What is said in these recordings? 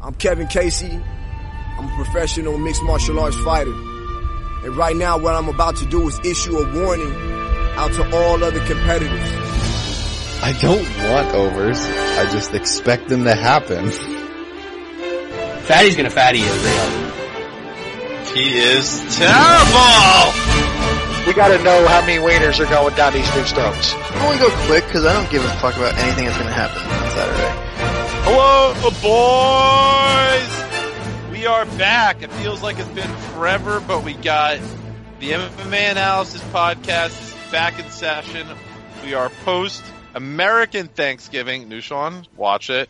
I'm Kevin Casey. I'm a professional mixed martial arts fighter. And right now what I'm about to do is issue a warning out to all other competitors. I don't want overs. I just expect them to happen. Fatty's gonna fatty is real. He is terrible! We gotta know how many wieners are going down these dudes' throats. Why don't we go quick, because I don't give a fuck about anything that's gonna happen on Saturday. Hello, boys! We are back. It feels like it's been forever, but we got the MMA-Analysis podcast is back in session. We are post-American Thanksgiving. Nushan, watch it.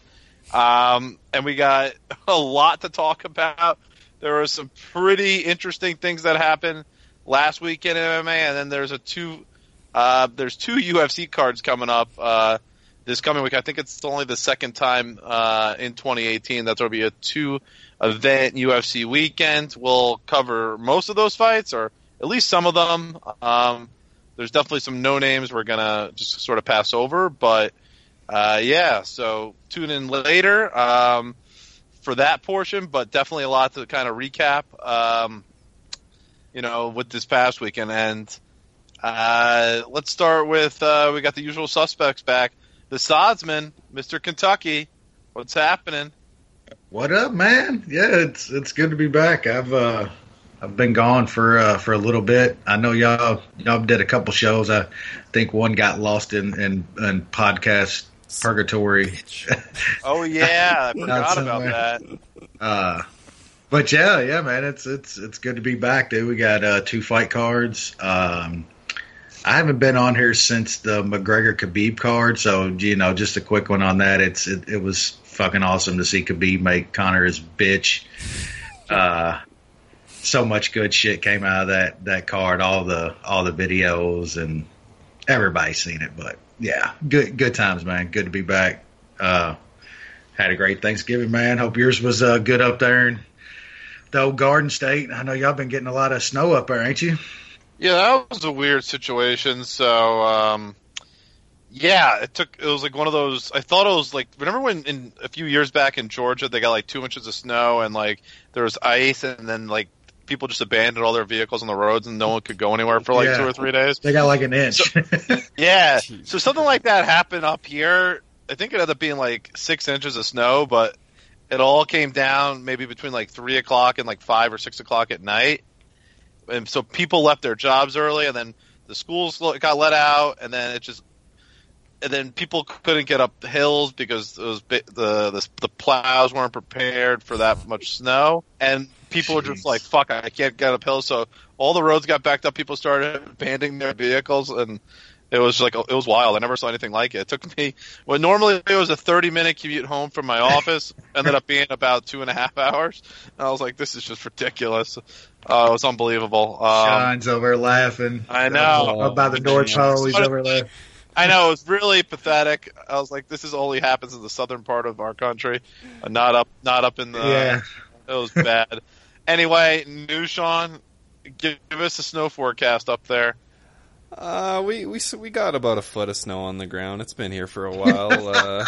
And we got a lot to talk about. There were some pretty interesting things that happened last week in MMA, and then there's two UFC cards coming up this coming week. I think it's only the second time in 2018 that there'll be a 2-event UFC weekend. We'll cover most of those fights, or at least some of them. There's definitely some no names we're gonna just sort of pass over, but yeah. So tune in later for that portion, but definitely a lot to kind of recap. With this past weekend. And let's start with, we got the usual suspects back. The Sodsman, Mr. Kentucky. What's happening? What up, man? Yeah, it's good to be back. I've been gone for a little bit. I know y'all did a couple shows. I think one got lost in podcast purgatory. Oh yeah, I forgot about that. But yeah, man, it's good to be back, dude. We got 2 fight cards. I haven't been on here since the McGregor Khabib card, so just a quick one on that. It was fucking awesome to see Khabib make Conor his bitch. So much good shit came out of that card, all the videos, and everybody's seen it. But yeah, good times, man. Good to be back. Had a great Thanksgiving, man. Hope yours was good up there in the old Garden State. I know y'all been getting a lot of snow up there, ain't you? Yeah, that was a weird situation. So, yeah, it was like one of those. I thought it was like, remember when in a few years back in Georgia they got like 2 inches of snow and like there was ice, and then like people just abandoned all their vehicles on the roads and no one could go anywhere for like 2 or 3 days. They got like an inch. So, yeah, so something like that happened up here. I think it ended up being like 6 inches of snow, but it all came down maybe between like 3 o'clock and like 5 or 6 o'clock at night. And so people left their jobs early, and then the schools got let out, and then then people couldn't get up the hills because it was the plows weren't prepared for that much snow, and people were just like, "Fuck, I can't get up hills." So all the roads got backed up. People started abandoning their vehicles, and it was wild. I never saw anything like it. It took me what normally it was a 30-minute commute home from my office, ended up being about 2.5 hours. And I was like, "This is just ridiculous." It was unbelievable. Sean's over laughing. I know about the North Pole. He's over laughing. I know, it was really pathetic. I was like, "This only happens in the southern part of our country, not up in the." Yeah, it was bad. Anyway, Nushan, give us a snow forecast up there. We got about a foot of snow on the ground. It's been here for a while.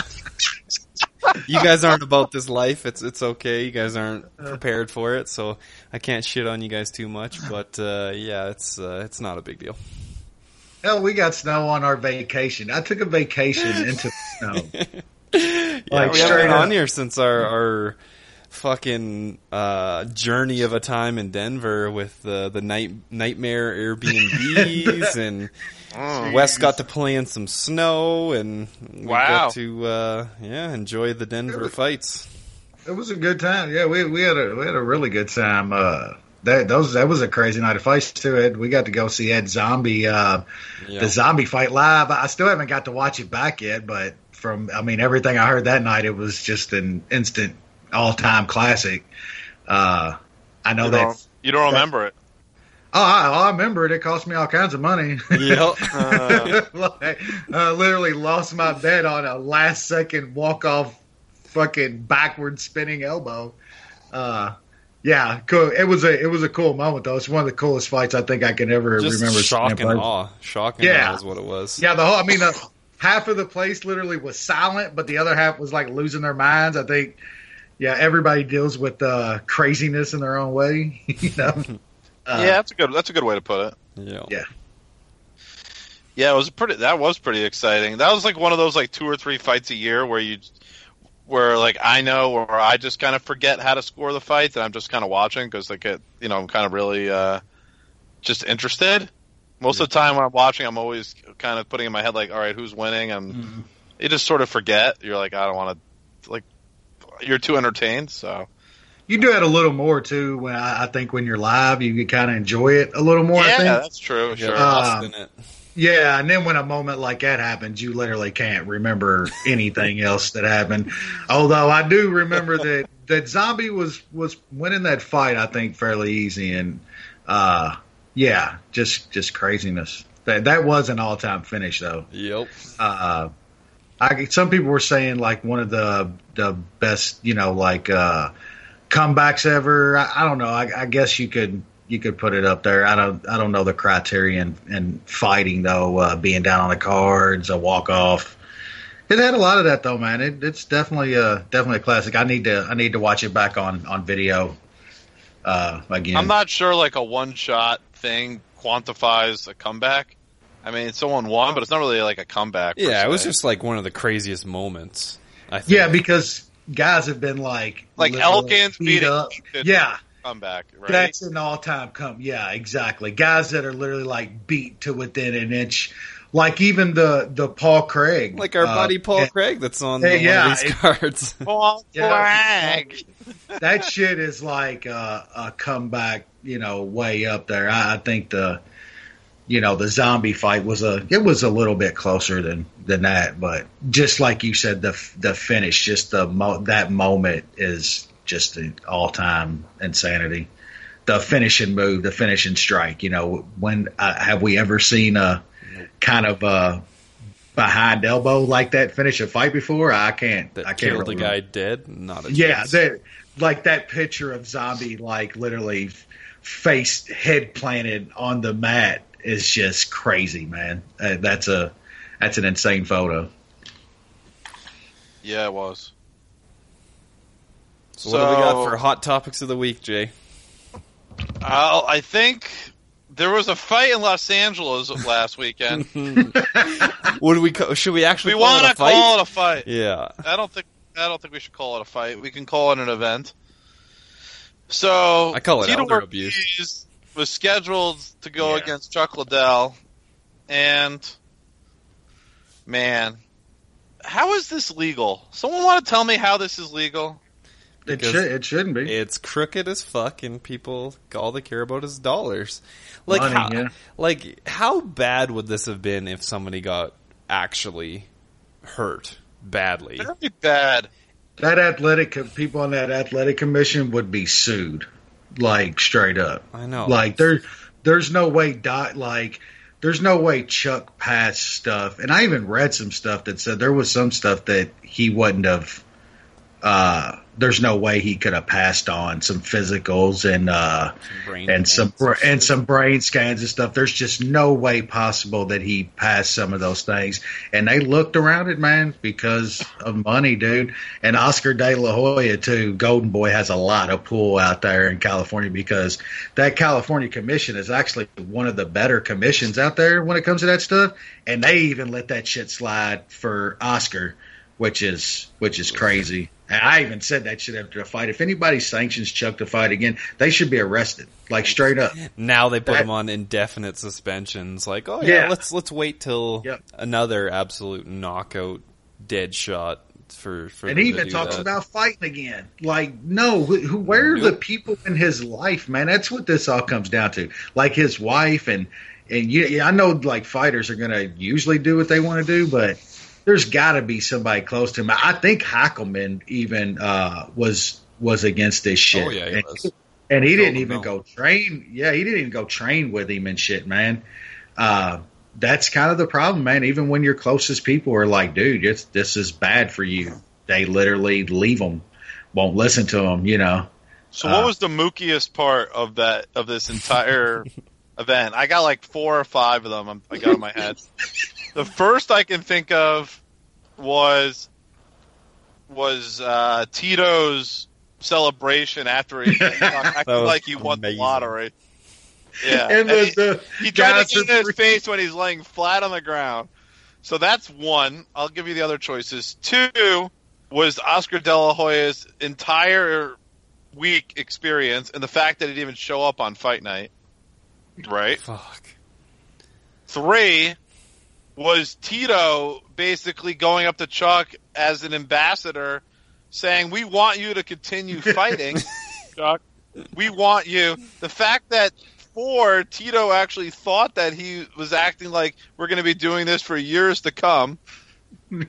You guys aren't about this life. It's okay. You guys aren't prepared for it, so I can't shit on you guys too much. But yeah, it's not a big deal. Hell, we got snow on our vacation. I took a vacation into the snow. Yeah, we haven't been on here since our fucking journey of a time in Denver with the nightmare Airbnbs, and Wes got to play in some snow, and we got to enjoy the Denver fights. It was a good time. Yeah, we had a really good time. That was a crazy night of fights too. We got to go see Ed Zombie, the Zombie fight live. I still haven't got to watch it back yet, but everything I heard that night, it was just an instant all-time classic. I know that you don't remember it. Oh, I remember it. It cost me all kinds of money. Yep. I literally lost my bet on a last-second walk-off, fucking backward spinning elbow. Yeah, cool. It was a cool moment though. It's one of the coolest fights I think I can ever remember. Shock and awe. Shock and awe is what it was. Yeah, half of the place literally was silent, but the other half was like losing their minds. I think Yeah, everybody deals with craziness in their own way. Yeah, that's a good way to put it. Yeah. Yeah, that was pretty exciting. That was like one of those like 2 or 3 fights a year where like I know, or I just kind of forget how to score the fights, and I'm just kind of watching because like I'm kind of really just interested. Most of the time when I'm watching, I'm always kind of putting in my head like, all right, who's winning? And you just sort of forget. You're like, I don't want to, like, you're too entertained. So you do it a little more too. When I think when you're live, you can kind of enjoy it a little more. Yeah, I think. That's true. Sure. Lost in it. Yeah, and then when a moment like that happens, you literally can't remember anything else that happened. Although I do remember that Zombie was winning that fight, I think, fairly easy, and just craziness. That was an all-time finish, though. Yep. Some people were saying like one of the best, comebacks ever. I don't know. I guess you could put it up there. I don't know the criterion in fighting though. Being down on the cards, a walk off. It had a lot of that though, man. It's definitely a classic. I need to watch it back on video again. I'm not sure like a one shot thing quantifies a comeback. I mean, someone won, but it's not really like a comeback. Yeah, it was just like one of the craziest moments, I think. Yeah, because guys have been like Elkins beating up. Yeah. Comeback, right? That's an all-time Yeah, exactly. Guys that are literally like beat to within an inch. Like even the Paul Craig. Like our buddy Paul Craig that's on one of these cards. Paul Craig. That shit is like a comeback, way up there. I think the Zombie fight was a little bit closer than that, but just like you said, the finish, just that moment is just an all-time insanity. The finishing move, the finishing strike. When have we ever seen a kind of a behind elbow like that finish a fight before? I can't. That I can't killed really the guy dead. Not a yeah. chance. Like that picture of Zombie, like literally face head planted on the mat is just crazy, man. That's an insane photo. Yeah, it was. So what do we got for hot topics of the week, Jay? I think there was a fight in Los Angeles last weekend. What do we? Should we actually? We want to call it a fight. Yeah. I don't think we should call it a fight. We can call it an event. So I call it Tito elder Ortiz abuse. was scheduled to go against Chuck Liddell, and man, how is this legal? Someone want to tell me how this is legal? It shouldn't be. It's crooked as fuck, and people all they care about is dollars. Like Money, how bad would this have been if somebody got actually hurt badly? Very bad. That people on that athletic commission would be sued, like straight up. I know. Like there's no way there's no way Chuck passed stuff, and I even read some stuff that said there was some stuff that he wouldn't have. There's no way he could have passed on some physicals and some brain scans and stuff. There's just no way possible that he passed some of those things. And they looked around it, man, because of money, dude. And Oscar De La Hoya too. Golden Boy has a lot of pull out there in California because that California commission is actually one of the better commissions out there when it comes to that stuff. And they even let that shit slide for Oscar, which is crazy. And I even said that shit after the fight. If anybody sanctions Chuck to fight again, they should be arrested, like straight up. Now they put him on indefinite suspensions. Like, let's wait till another absolute knockout, dead shot for. And he even talks about fighting again. Like, no, where are the people in his life, man? That's what this all comes down to. Like his wife and I know like fighters are gonna usually do what they want to do, but. There's got to be somebody close to him. I think Hackelman even was against this shit. Oh yeah, he was. And he didn't even go train. Yeah, he didn't even go train with him and shit, man. That's kind of the problem, man. Even when your closest people are like, dude, this is bad for you. They literally leave them, won't listen to them, So what was the mookiest part of this entire event? I got like 4 or 5 of them. I got in my head. The first I can think of was was Tito's celebration after he acted like he won the lottery. Yeah, and he tried to get in his face when he's laying flat on the ground. So that's one. I'll give you the other choices. Two was Oscar De La Hoya's entire week experience and the fact that he didn't even show up on fight night. Right? Fuck. Three was Tito basically going up to Chuck as an ambassador saying, we want you to continue fighting, Chuck. We want you. The fact that Tito actually thought that he was acting like we're going to be doing this for years to come.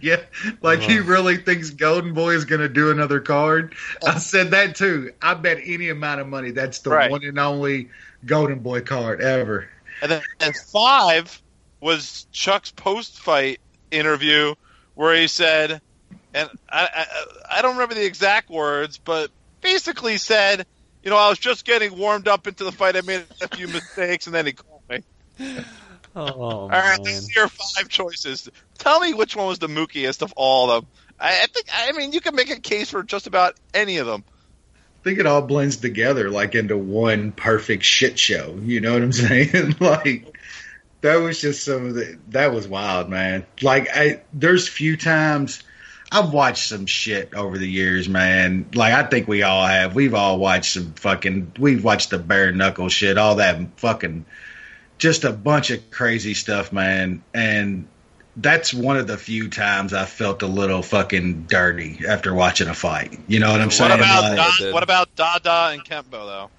Yeah, like he really thinks Golden Boy is going to do another card. I said that too. I bet any amount of money that's the one and only Golden Boy card ever. And then 5 was Chuck's post-fight interview where he said, and I don't remember the exact words, but basically said, I was just getting warmed up into the fight. I made a few mistakes, and then he called me. All right, let's hear 5 choices. Tell me which one was the mookiest of all of them. I mean, you can make a case for just about any of them. I think it all blends together like into one perfect shit show. You know what I'm saying? Like, that was just that was wild, man. Like, there's few times I've watched some shit over the years, man. Like, I think we all have. We've all watched we've watched the bare knuckle shit, all that fucking, just a bunch of crazy stuff, man. And that's one of the few times I felt a little fucking dirty after watching a fight. You know what I'm saying? What about Dada and Kempo, though?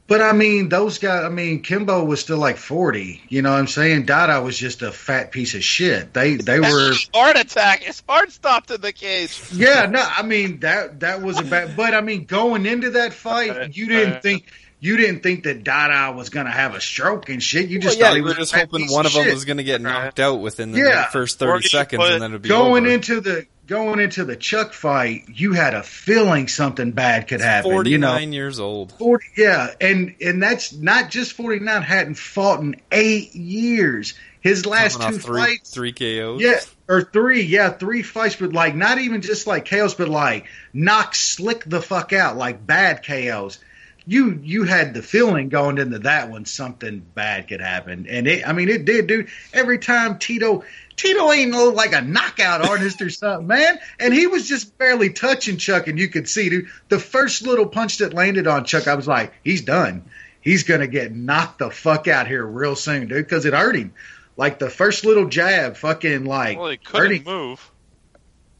But, I mean, those guys, Kimbo was still like 40. You know what I'm saying? Dada was just a fat piece of shit. They were... Heart attack. His heart stopped in the cage. Yeah, no, I mean, that was a bad... But, I mean, going into that fight, you didn't think that Dada was going to have a stroke and shit. You just thought he was just hoping one of them was going to get knocked out within the first 30 seconds, and then it'd be over. Going into the Chuck fight, you had a feeling something bad could happen. 49 years old. 40, yeah, and that's not just 49. Hadn't fought in 8 years. His last 2 fights, 3 KOs. Yeah, or 3 fights, but like not even just like KOs, but like knock slick the fuck out, like bad KOs. You had the feeling going into that one something bad could happen, and it did, dude. Every time Tito ain't like a knockout artist or something, man, and he was just barely touching Chuck, and you could see, dude, the first little punch that landed on Chuck, I was like, he's done. He's gonna get knocked the fuck out here real soon, dude, because it hurt him. Like the first little jab, fucking like. Well, he couldn't move.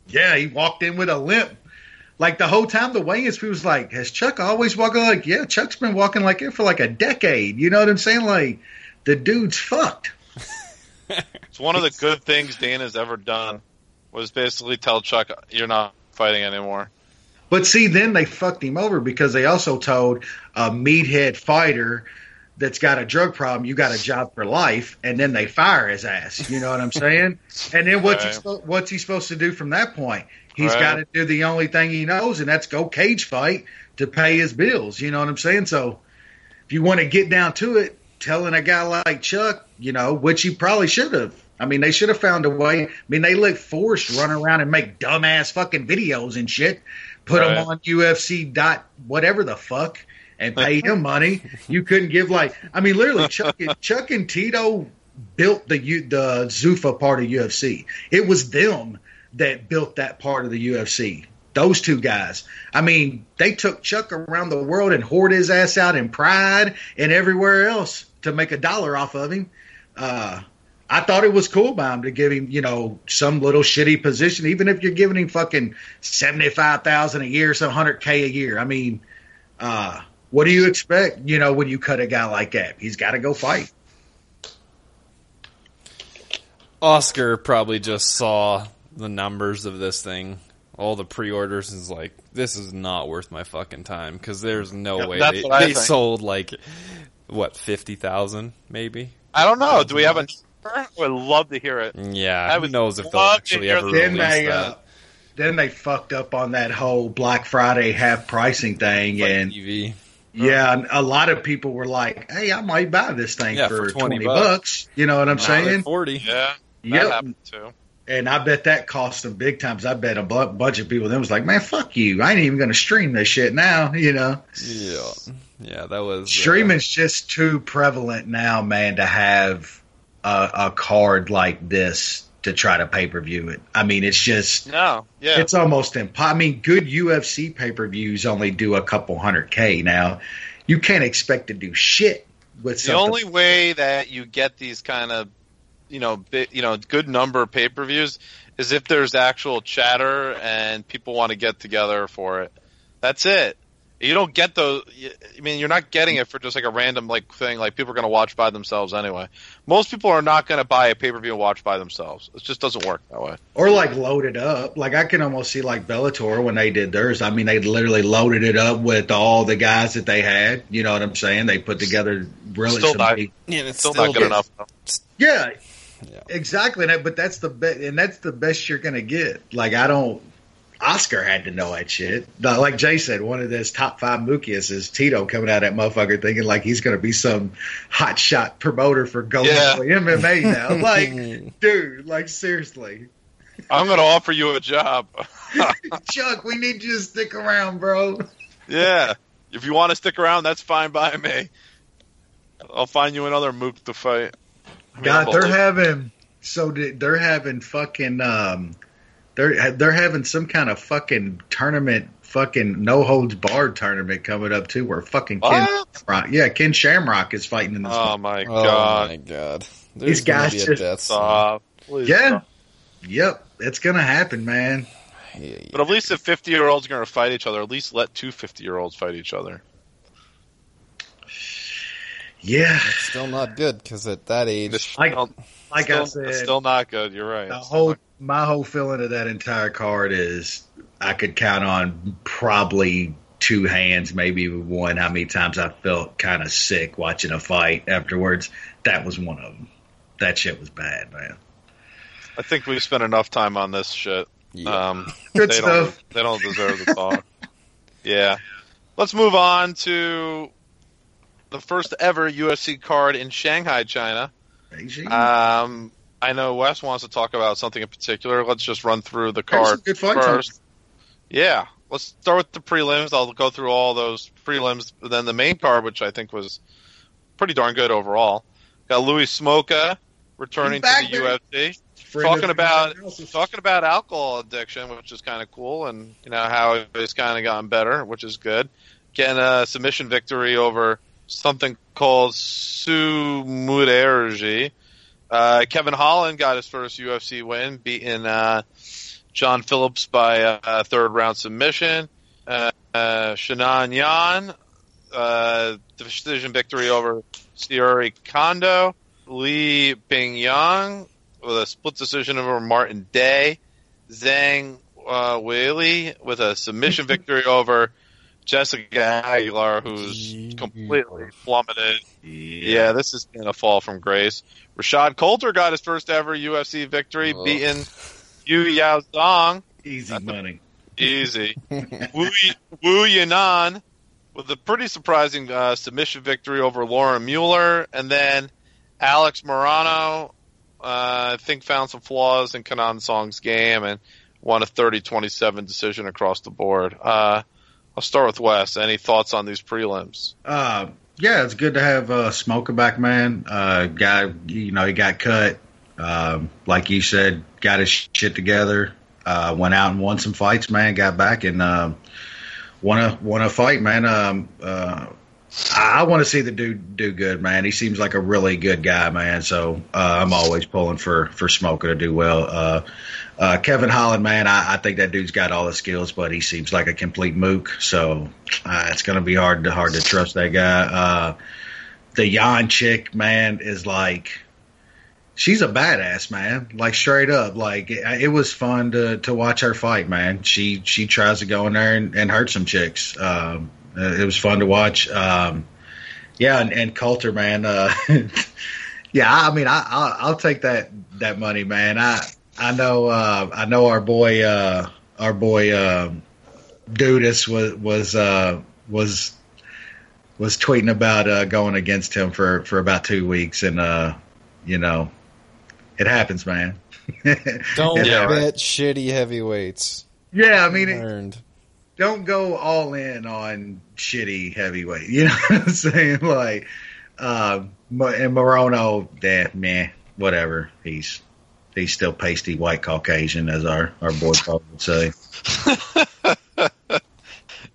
Yeah, he walked in with a limp. Like, the whole time the weigh-ins, he was like, has Chuck always walked like, yeah, Chuck's been walking like it for like a decade. You know what I'm saying? Like, the dude's fucked. It's one of the good things Dana's ever done was basically tell Chuck, you're not fighting anymore. But see, then they fucked him over because they also told a meathead fighter that's got a drug problem, you got a job for life, and then they fire his ass. You know what I'm saying? And then what's he supposed to do from that point? He's got to do the only thing he knows, and that's go cage fight to pay his bills. You know what I'm saying? So if you want to get down to it, telling a guy like Chuck, which he probably should have. I mean, they should have found a way. I mean, they let Forrest run around and make dumbass fucking videos and shit, put them on UFC whatever the fuck, and pay him money. You couldn't give literally Chuck and Tito built the Zuffa part of UFC. It was them that built that part of the UFC. Those two guys. I mean, they took Chuck around the world and whored his ass out in Pride and everywhere else to make $1 off of him. I thought it was cool by him to give him, some little shitty position, even if you're giving him fucking $75,000 a year, so $100K a year. I mean, what do you expect, when you cut a guy like that? He's got to go fight. Oscar probably just saw the numbers of this thing, all the pre-orders, is like, this is not worth my fucking time, because there's no way they sold 50,000 maybe. I don't know. Do we have a number? I would love to hear it. Yeah, who knows if they'll actually ever release that. Then they fucked up on that whole Black Friday half pricing thing, and TV. Yeah, a lot of people were like, "Hey, I might buy this thing for $20." You know what I'm saying? 40. Yeah, that happened too. And I bet that cost them big times. I bet a bunch of people then was like, man, fuck you. I ain't even going to stream this shit now, Yeah. Yeah, that was... Streaming's just too prevalent now, man, to have a card like this to try to pay-per-view it. I mean, it's just... No, yeah. It's almost impossible. I mean, good UFC pay-per-views only do a couple $100K now. You can't expect to do shit with something. The only way that you get these kind of, good number of pay-per-views is if there's actual chatter and people want to get together for it. That's it. You don't get those. I mean, you're not getting it for just like a random thing. Like people are going to watch by themselves anyway. Most people are not going to buy a pay-per-view and watch by themselves. It just doesn't work that way. Or load it up. Like I can almost see like Bellator when they did theirs. I mean, they literally loaded it up with all the guys that they had. You know what I'm saying? They put together really still not good enough. Yeah, exactly. But that's the best, and that's the best you're going to get. Like Oscar had to know that shit. Like Jay said, one of his top 5 Mukias is Tito coming out of that motherfucker thinking like he's going to be some hot shot promoter for MMA now. Like, dude, like seriously. I'm going to offer you a job. Chuck, we need you to stick around, bro. Yeah. If you want to stick around, that's fine by me. I'll find you another Mook to fight. God, they're having fucking... They're having some kind of fucking tournament, fucking no holds barred tournament coming up too, where fucking Ken Shamrock is fighting in this. Oh my god! Oh my god! These guys just stop. Stop. Yep, it's gonna happen, man. But at least if 50-year-olds are gonna fight each other, at least let 2 50-year-olds fight each other. Yeah, it's still not good because at that age, I said, it's still not good. You're right. My whole feeling of that entire card is I could count on probably 2 hands, maybe even 1, how many times I felt kind of sick watching a fight afterwards. That was one of them. That shit was bad, man. I think we spent enough time on this shit. Yeah. Good stuff. They don't deserve the talk. Yeah. Let's move on to the first ever UFC card in Shanghai, China. Beijing. I know Wes wants to talk about something in particular. Let's just run through the card first. Yeah. Let's start with the prelims. I'll go through all those prelims, then the main card, which I think was pretty darn good overall. Got Louis Smoka returning to the UFC. Talking about alcohol addiction, which is kind of cool, and how he's kind of gotten better, which is good. Getting a submission victory over something called Su Mudaerji. Kevin Holland got his first UFC win, beating John Phillips by a 3rd-round submission. Shannon Yan, decision victory over Siori Kondo. Li Bingyang with a split decision over Martin Day. Zhang Weili with a submission victory over Jessica Aguilar, who's completely plummeted. Yeah, this has been a fall from grace. Rashad Coulter got his first ever UFC victory, beating Yu Yao Zhang. Easy money. Easy. Wu Yanan with a pretty surprising submission victory over Lauren Mueller. And then Alex Morano, I think, found some flaws in Kenan Song's game and won a 30-27 decision across the board. I'll start with Wes. Any thoughts on these prelims? Yeah, it's good to have Smoker back, man. Guy, he got cut. Like you said, got his shit together. Went out and won some fights, man. Got back and won a fight, man. I want to see the dude do good, man. He seems like a really good guy, man. So I'm always pulling for Smoker to do well. Kevin Holland, man, I think that dude's got all the skills, but he seems like a complete mook. So it's going to be hard to trust that guy. The Yan chick, man, is like, she's a badass, man. Like straight up, like it was fun to watch her fight, man. She tries to go in there and hurt some chicks. It was fun to watch. And Coulter, man. Yeah, I mean, I'll take that money, man. I know our boy Dudis was tweeting about going against him for about 2 weeks, and it happens, man. Don't bet shitty heavyweights. Yeah, I mean, don't go all in on shitty heavyweight. You know what I'm saying? Like, and Morono, meh, whatever. He's still pasty white Caucasian, as our boy Paul would say.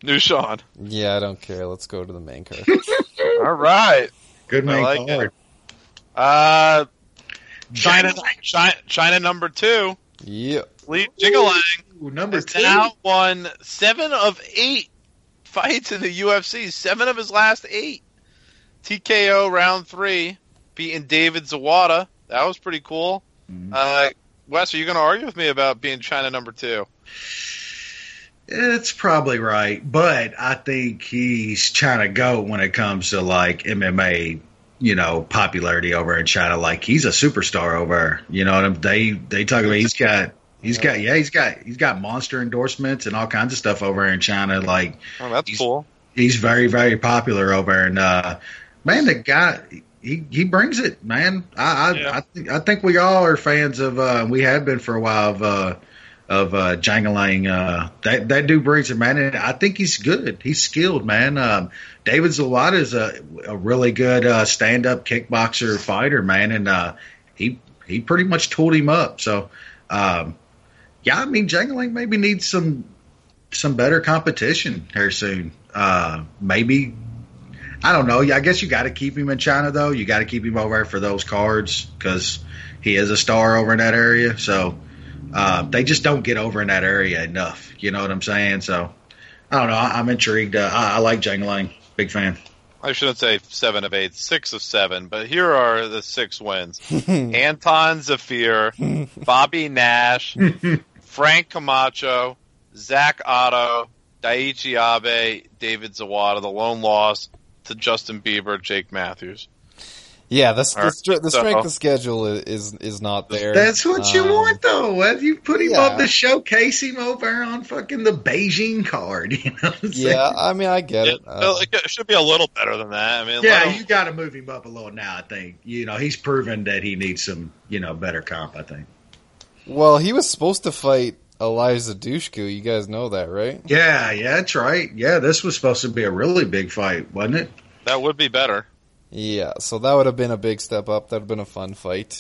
New Sean. Yeah, I don't care. Let's go to the main card. All right. Good main card. China number 2. Yep. Li Jingliang number 2 now won 7 of 8 fights in the UFC. 7 of his last 8. TKO round 3, beating David Zawada. That was pretty cool. Wes, are you going to argue with me about being China number 2? It's probably right, but I think he's China GOAT when it comes to like MMA, popularity over in China. Like he's a superstar over. You know what I mean? They talk about he's got monster endorsements and all kinds of stuff over in China. Like, oh, that's cool. He's very, very popular over, and man, the guy. He brings it, man. I think we all are fans of. We have been for a while of Jingliang. That dude brings it, man. And I think he's good. He's skilled, man. David Zawada is a really good stand-up kickboxer fighter, man, and he pretty much tooled him up. So, I mean, Jingliang maybe needs some better competition here soon. Maybe. I don't know. I guess you got to keep him in China, though. You got to keep him over for those cards because he is a star over in that area. So they just don't get over in that area enough. You know what I'm saying? So I don't know. I'm intrigued. I like Jingliang. Big fan. I shouldn't say 7 of 8, 6 of 7, but here are the 6 wins. Anton Zafir, Bobby Nash, Frank Camacho, Zach Otto, Daiichi Abe, David Zawada. The lone loss to Justin Bieber, Jake Matthews. Yeah, the strength of schedule is not there. That's what you want, though. You put him up to showcase him over on fucking the Beijing card. You know what I'm saying? I mean, I get it. It should be a little better than that. I mean, you got to move him up a little now. I think he's proven that he needs some better comp. I think. Well, he was supposed to fight Eliza Dushku. You guys know that, right? Yeah, that's right. Yeah, this was supposed to be a really big fight, wasn't it? That would be better. Yeah, so that would have been a big step up. That would have been a fun fight.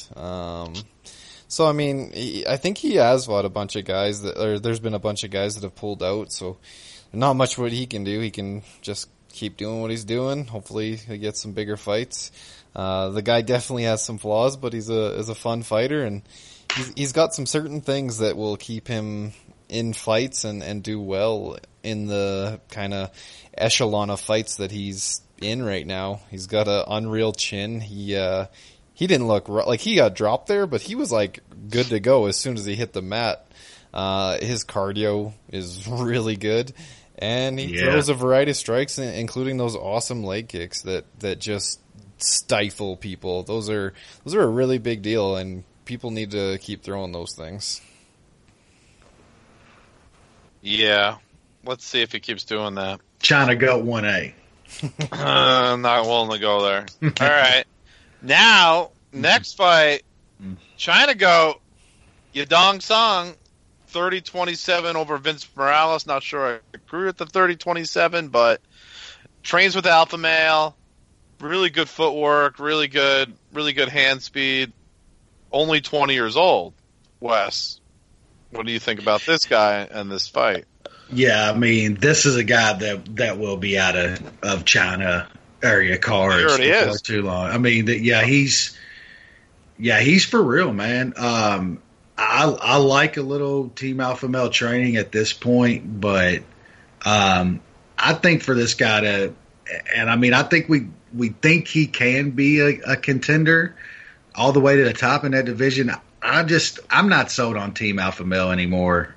So, I mean, I think he has a bunch of guys there's been a bunch of guys that have pulled out, so not much what he can do. He can just keep doing what he's doing. Hopefully he gets some bigger fights. The guy definitely has some flaws, but he's a fun fighter, and he's got some certain things that will keep him in fights and do well in the kind of echelon of fights that he's in right now. He's got an unreal chin. He didn't look like he got dropped there, but he was like good to go as soon as he hit the mat. His cardio is really good, and he throws a variety of strikes, including those awesome leg kicks that just stifle people. Those are a really big deal, and people need to keep throwing those things. Yeah, let's see if he keeps doing that. China GOAT 1A. I'm not willing to go there. All right. Now, next fight, China GOAT Yadong Song, 30-27 over Vince Morales. Not sure I agree with the 30-27, but trains with Alpha Male. Really good footwork, really good hand speed. Only 20 years old. Wes, what do you think about this guy and this fight? Yeah, I mean, this is a guy that will be out of China area cards for too long. I mean, he's for real, man. I like a little Team Alpha Male training at this point, but I think for this guy to, and I mean, I think we think he can be a contender all the way to the top in that division. I'm not sold on Team Alpha Male anymore.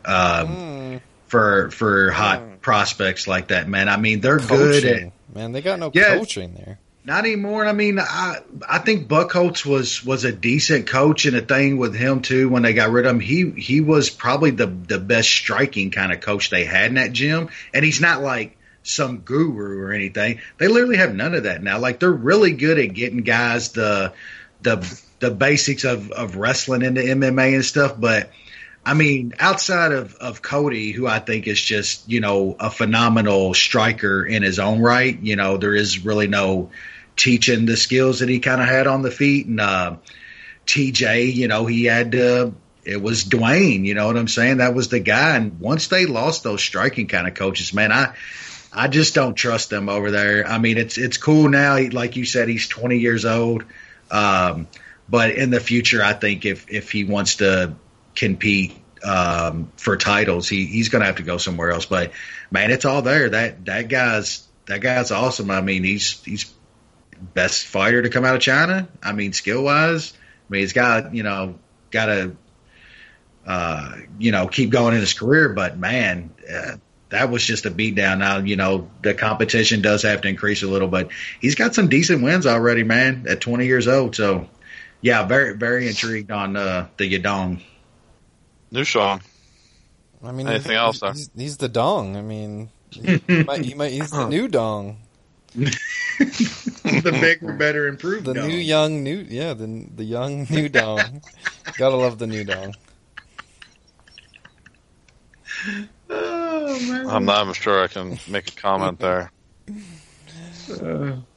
For hot prospects like that, man. I mean, they're coaching. Good at, man. They got no coaching there. Not anymore. I mean, I think Buckholz was a decent coach, and a thing with him too. When they got rid of him, he was probably the best striking kind of coach they had in that gym. And he's not like some guru or anything. They literally have none of that now. Like, they're really good at getting guys the the basics of wrestling into MMA and stuff. But I mean, outside of Cody, who I think is just, a phenomenal striker in his own right, there is really no teaching the skills that he kind of had on the feet. And TJ, he had it was Dwayne, you know what I'm saying? That was the guy. And once they lost those striking kind of coaches, man, I just don't trust them over there. I mean, it's cool now. Like you said, he's 20 years old. But in the future, I think if he wants to compete for titles, he's going to have to go somewhere else. But man, it's all there. That guy's awesome. I mean, he's best fighter to come out of China. I mean, skill wise, I mean, he's got to keep going in his career. But man, that was just a beatdown. Now, the competition does have to increase a little, but he's got some decent wins already, man, at 20 years old. So yeah, very, very intrigued on the Yadong. New Sean. I mean, anything else? He's the dong. I mean, he's the new dong. The bigger, better, improved. The dong. The young new dong. Gotta love the new dong. Oh, man. I'm not sure I can make a comment there.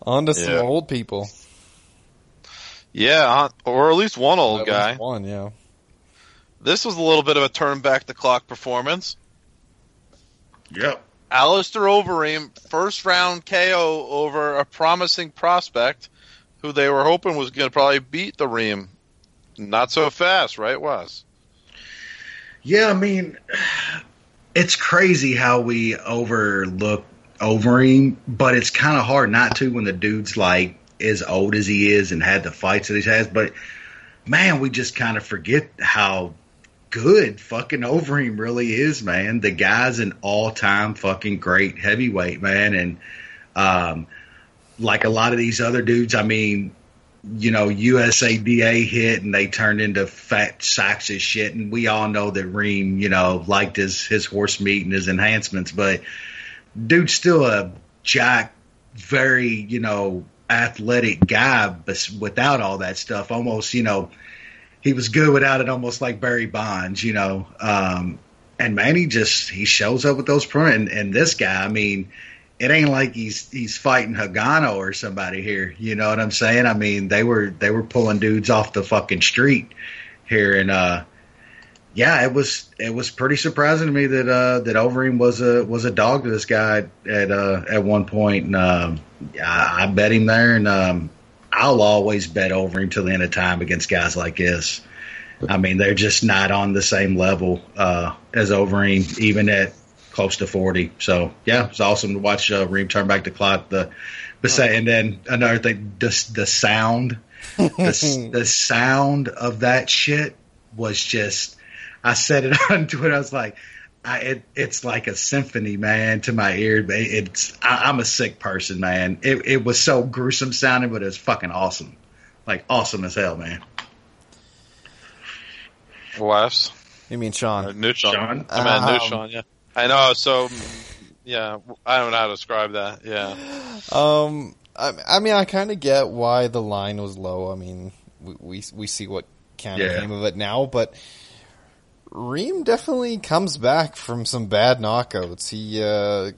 On to some old people. Yeah, or at least one old guy. One, yeah. This was a little bit of a turn back the clock performance. Yep. Alistair Overeem, first round KO over a promising prospect who they were hoping was going to probably beat the Reem. Not so fast, right, Wes? Yeah, I mean, it's crazy how we overlook Overeem, but it's kind of hard not to when the dude's like as old as he is and had the fights that he has. But man, we just kind of forget how good fucking Overeem really is, man. The guy's an all-time fucking great heavyweight, man. And like a lot of these other dudes, I mean, USADA hit and they turned into fat sacks of shit. And we all know that Reem, liked his horse meat and his enhancements. But dude's still a jack, very, athletic guy, but without all that stuff. Almost, he was good without it, almost like Barry Bonds, and man, he shows up with those and this guy, I mean, it ain't like he's fighting Hawgannou or somebody here. You know what I'm saying? I mean, they were pulling dudes off the fucking street here, and yeah, it was pretty surprising to me that Overeem was a dog to this guy at one point, and I bet him there, and I'll always bet Overeem till the end of time against guys like this. I mean, they're just not on the same level as Overeem, even at close to 40. So yeah, it's awesome to watch Reem turn back the clock. And then another thing, the sound, the sound of that shit was just. I said it on Twitter. I was like, it's like a symphony, man, to my ear. I'm a sick person, man. It was so gruesome sounding, but it was fucking awesome. Like, awesome as hell, man. Wes? You mean Sean? New Sean. I meant New Sean, yeah. I know, so, yeah, I don't know how to describe that, yeah. I mean, I kind of get why the line was low. I mean, we see what kind of came of it now, but Reem definitely comes back from some bad knockouts. He, a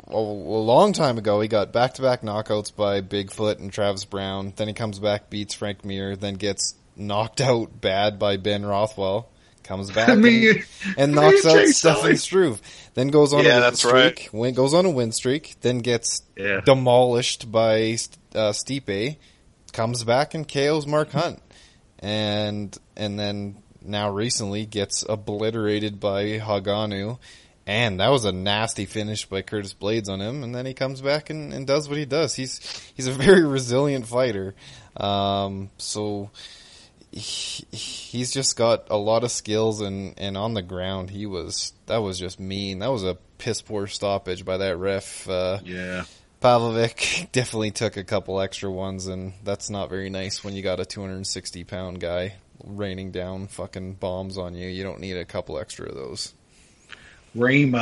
long time ago, he got back-to-back knockouts by Bigfoot and Travis Brown. Then he comes back, beats Frank Mir, then gets knocked out bad by Ben Rothwell. Comes back and knocks out Stefan Struve. Then goes on a win streak. Right. Goes on a win streak. Then gets demolished by Stipe. Comes back and KOs Mark Hunt. And then now recently gets obliterated by Hawgannou, and that was a nasty finish by Curtis Blaydes on him, and then he comes back and does what he does. He's a very resilient fighter. So he's just got a lot of skills, and on the ground that was just mean. That was a piss poor stoppage by that ref. Pavlovic definitely took a couple extra ones, and that's not very nice when you got a 260-pound guy raining down fucking bombs on you. You don't need a couple extra of those. Reem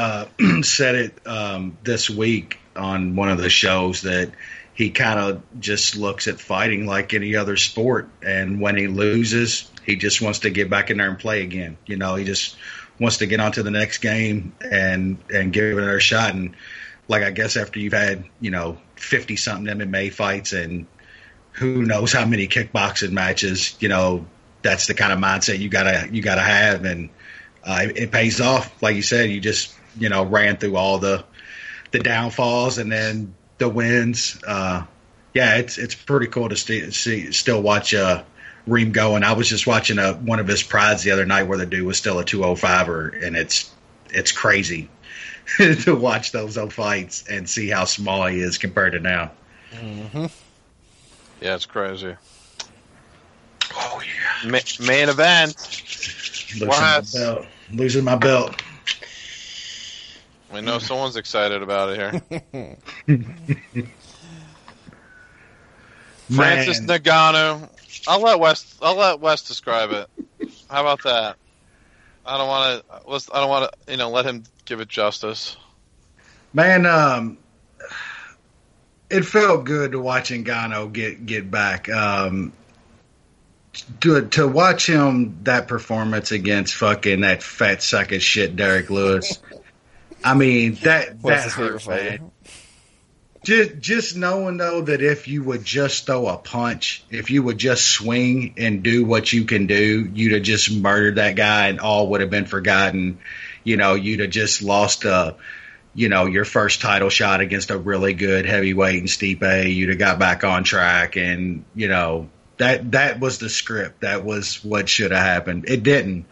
said it this week on one of the shows that he kind of just looks at fighting like any other sport. And when he loses, he just wants to get back in there and play again. He just wants to get on to the next game and give it another shot. And like, I guess after you've had, 50 something MMA fights and who knows how many kickboxing matches, that's the kind of mindset you gotta have. And it pays off. Like you said, you just, ran through all the downfalls and then the wins. It's pretty cool to still watch Reem go. And I was just watching one of his prides the other night where the dude was still a 205er, and it's crazy to watch those old fights and see how small he is compared to now. Mm-hmm. Yeah, it's crazy. Oh yeah, main event. Losing my belt. We know someone's excited about it here. Francis Ngannou. I'll let Wes describe it. How about that? I don't want to. Let him give it justice. Man, it felt good to watch Ngannou get back. To watch him, that performance against fucking that fat sack of shit Derek Lewis. I mean, that hurt, man. Just knowing, though, that if you would just throw a punch, if you would just swing and do what you can do, you'd have just murdered that guy and all would have been forgotten. You'd have just lost, your first title shot against a really good heavyweight in Stipe. You'd have got back on track and, that was the script. That was what should have happened. It didn't.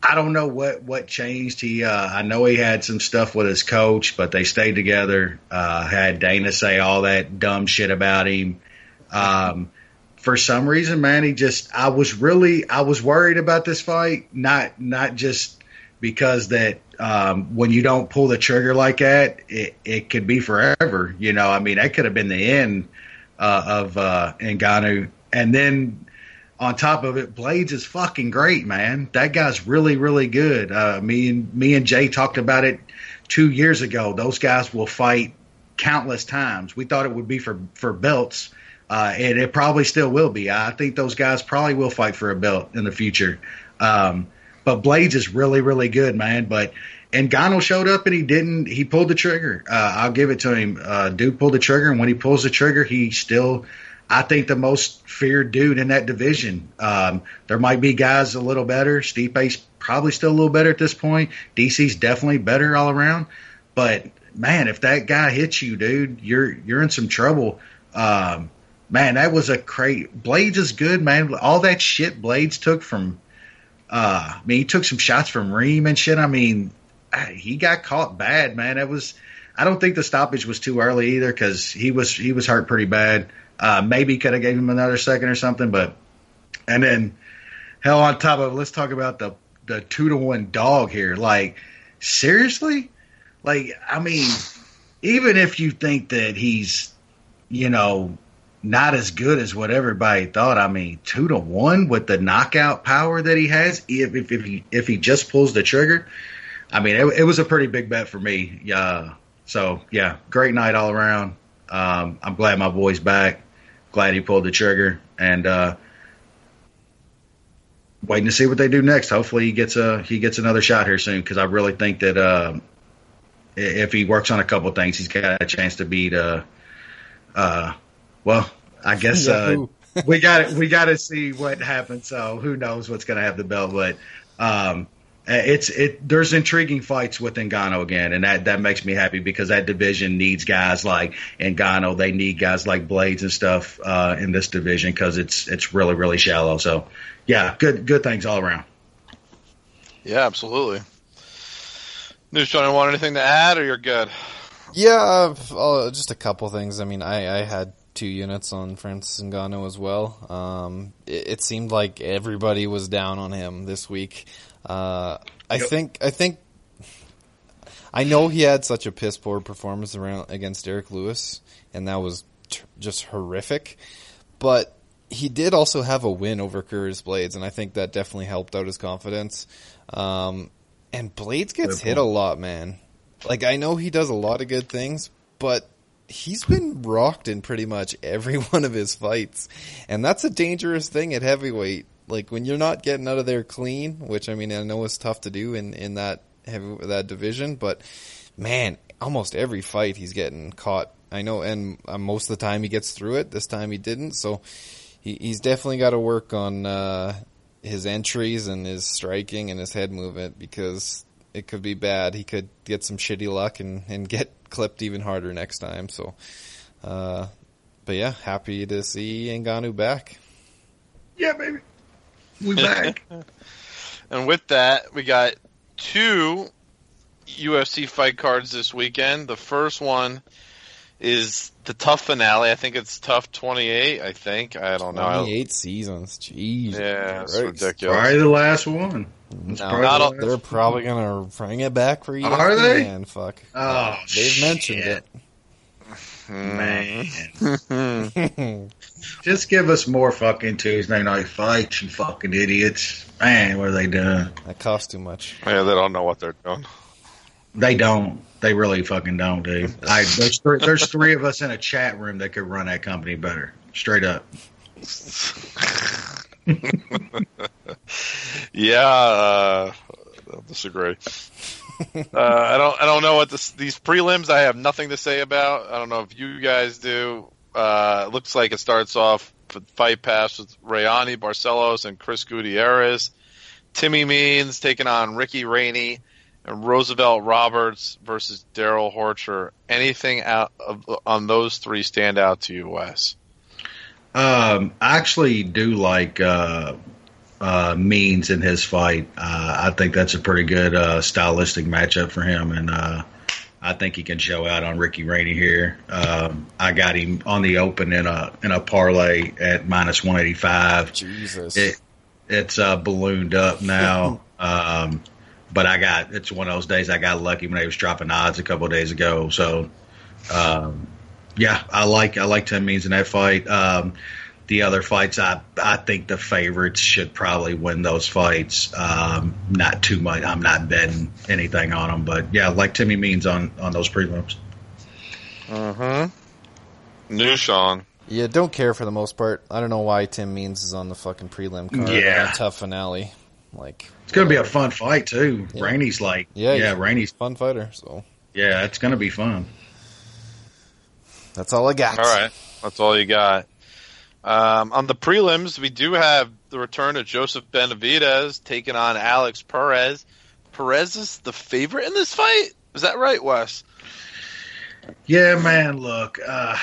I don't know what changed. I know he had some stuff with his coach, but they stayed together. Had Dana say all that dumb shit about him. For some reason, man, I was worried about this fight. Not just because that, when you don't pull the trigger like that, it could be forever. That could have been the end, of Ngannou. And then on top of it, Blaydes is fucking great, man. That guy's really, really good. Me and Jay talked about it 2 years ago. Those guys will fight countless times. We thought it would be for belts, and it probably still will be. I think those guys probably will fight for a belt in the future. But Blaydes is really, really good, man. But Ngannou showed up and he pulled the trigger. I'll give it to him. Dude pulled the trigger, and when he pulls the trigger, he's still, I think, the most feared dude in that division. There might be guys a little better. Stipe's probably still a little better at this point. DC's definitely better all around. But man, if that guy hits you, dude, you're in some trouble. Man, that was Blaydes is good, man. All that shit Blaydes took from, he took some shots from Reem and shit. He got caught bad, man. I don't think the stoppage was too early either, because he was hurt pretty bad. Maybe could have gave him another second or something, and then hell, on top of it, let's talk about the 2-1 dog here. Like, seriously? Like, even if you think that he's, not as good as what everybody thought, 2-1 with the knockout power that he has, if he just pulls the trigger, it was a pretty big bet for me. So yeah, great night all around. I'm glad my boy's back. Glad he pulled the trigger, and waiting to see what they do next. Hopefully he gets another shot here soon, because I really think that if he works on a couple things, he's got a chance to beat. Well, I guess we got to see what happens. So who knows what's going to have the belt, but there's intriguing fights with Ngannou again, and that makes me happy, because that division needs guys like Ngannou. They need guys like Blaydes and stuff in this division, because it's really, really shallow. So yeah, good things all around. Yeah, absolutely. News Johnny, want anything to add, or you're good? Yeah, just a couple things. I had 2 units on Francis Ngannou as well. It seemed like everybody was down on him this week. I know he had such a piss poor performance against Derek Lewis, and that was just horrific. But he did also have a win over Curtis Blaydes, and I think that definitely helped out his confidence. And Blaydes gets hit a lot, man. Like, I know he does a lot of good things, but he's been rocked in pretty much every one of his fights, and that's a dangerous thing at heavyweight. Like when you're not getting out of there clean, which I mean I know is tough to do in that division, but man, almost every fight he's getting caught. I know, and most of the time he gets through it. This time he didn't, so he's definitely got to work on his entries and his striking and his head movement, because it could be bad. He could get some shitty luck and get clipped even harder next time. So, but yeah, happy to see Ngannou back. Yeah, baby. We back. And with that, we got 2 UFC fight cards this weekend. The first one is the TUF finale. I think it's TUF 28, I think. I don't know. 28 seasons. Jeez. Yeah, it's ridiculous. Probably the last one. They're probably going to bring it back for ESPN. Are they? And fuck. Oh, they've mentioned it. Man. Just give us more fucking Tuesday night fights, you fucking idiots. Man, what are they doing? That costs too much. Yeah, they don't know what they're doing. They don't. They really fucking don't, dude. There's 3 of us in a chat room that could run that company better. Straight up. Yeah, I'll disagree. I don't know what these prelims. I have nothing to say about. I don't know if you guys do. It looks like it starts off with Fight Pass with Rayani Barcelos and Chris Gutierrez. Timmy Means taking on Ricky Rainey, and Roosevelt Roberts versus Daryl Horcher. Anything on those 3 stand out to you, Wes? I actually do like Means in his fight. I think that's a pretty good stylistic matchup for him, and I think he can show out on Ricky Rainey here. I got him on the open in a parlay at minus 185. Jesus, it's ballooned up now. But it's one of those days I got lucky when they was dropping odds a couple of days ago. So, yeah, I like Tim Means in that fight. The other fights, I think the favorites should probably win those fights. Not too much. I'm not betting anything on them, but yeah, I like Timmy Means on those prelims. New Sean. Yeah, don't care for the most part. I don't know why Tim Means is on the fucking prelim card. Yeah, a tough finale. Like it's gonna be a fun fight too. Yeah. Rainey's Rainey's a fun fighter. So yeah, it's gonna be fun. That's all I got. All right, that's all you got. On the prelims, we do have the return of Joseph Benavidez taking on Alex Perez. Perez is the favorite in this fight. Is that right, Wes? Yeah, man. Look, I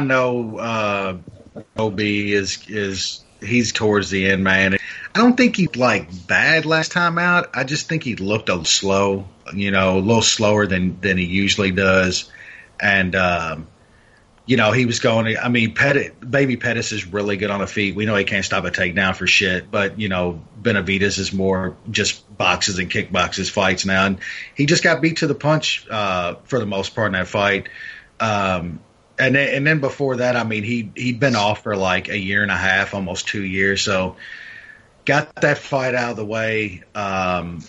know OB is he's towards the end, man. I don't think he bad last time out. I just think he looked a little slow, a little slower than he usually does. And, he was going – I mean, Baby Pettis is really good on the feet. We know he can't stop a takedown for shit. But, Benavidez is more just boxes and kickboxes fights now. And he just got beat to the punch for the most part in that fight. And then before that, I mean, he'd been off for like a year and a half, almost 2 years. So got that fight out of the way. And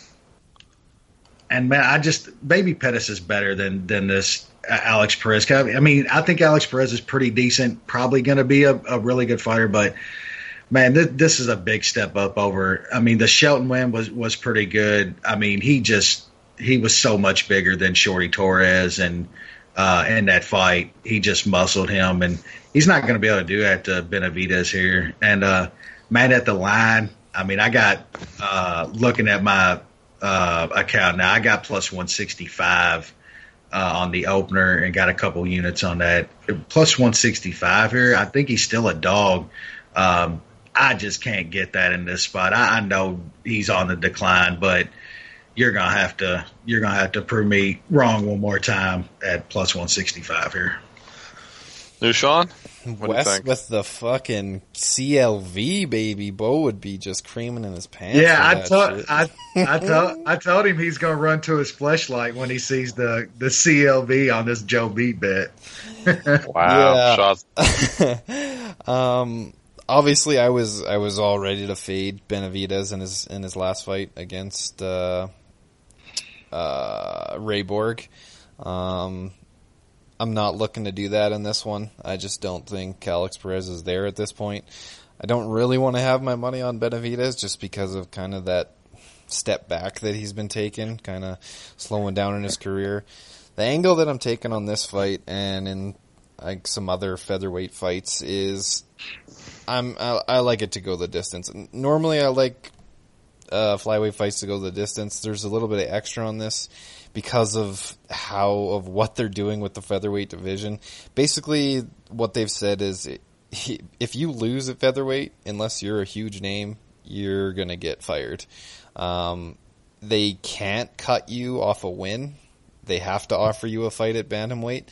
man, Baby Pettis is better than this Alex Perez. I mean, I think Alex Perez is pretty decent, probably going to be a really good fighter. But man, this is a big step up over. I mean, the Shelton win was pretty good. I mean, he was so much bigger than Shorty Torres, and in that fight, he just muscled him, and he's not going to be able to do that to Benavidez here. And man, at the line, I mean, I got looking at my account now, I got plus 165 on the opener, and got a couple units on that. Plus 165 here. I think he's still a dog. I just can't get that in this spot. I know he's on the decline, but you're gonna have to prove me wrong one more time at plus 165 here. New Sean? Wes with the fucking CLV, baby. Bo would be just creaming in his pants. Yeah, I told him he's gonna run to his fleshlight when he sees the CLV on this Joe Beat bet. Wow, shots. Obviously, I was all ready to fade Benavidez in his last fight against Ray Borg. I'm not looking to do that in this one. I just don't think Alex Perez is there at this point. I don't really want to have my money on Benavidez just because of kind of that step back that he's been taking, kind of slowing down in his career. The angle that I'm taking on this fight and in like some other featherweight fights is I like it to go the distance. Normally I like flyweight fights to go the distance. There's a little bit of extra on this because of what they're doing with the featherweight division. Basically, what they've said is if you lose at featherweight, unless you're a huge name, you're gonna get fired. They can't cut you off a win. They have to offer you a fight at bantamweight.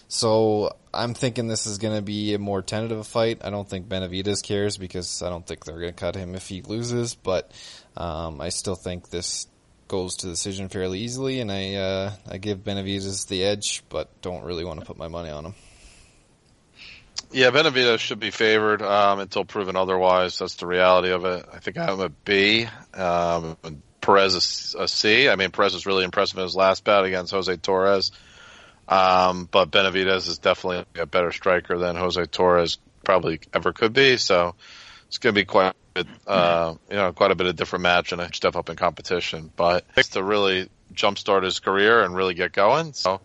So I'm thinking this is going to be a more tentative fight. I don't think Benavidez cares because I don't think they're going to cut him if he loses. But I still think this goes to decision fairly easily, and I give Benavidez the edge, but don't really want to put my money on him. Yeah, Benavidez should be favored until proven otherwise. That's the reality of it. I think I have him at B. Perez a C. I mean, Perez was really impressive in his last bout against Jose Torres. But Benavidez is definitely a better striker than Jose Torres probably ever could be. So it's going to be quite a bit of different match and a step up in competition. But to really jumpstart his career and really get going. So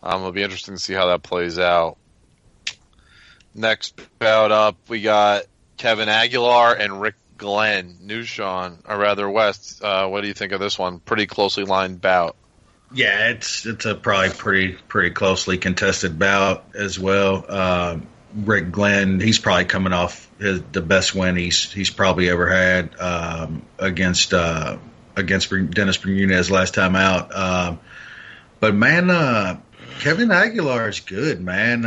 it'll be interesting to see how that plays out. Next bout up, we got Kevin Aguilar and Rick Glenn. Nushan, or rather West, what do you think of this one? Pretty closely lined bout. Yeah, it's a probably pretty closely contested bout as well. Rick Glenn, he's probably coming off the best win he's probably ever had against Dennis Bermudez last time out. But man, Kevin Aguilar is good, man.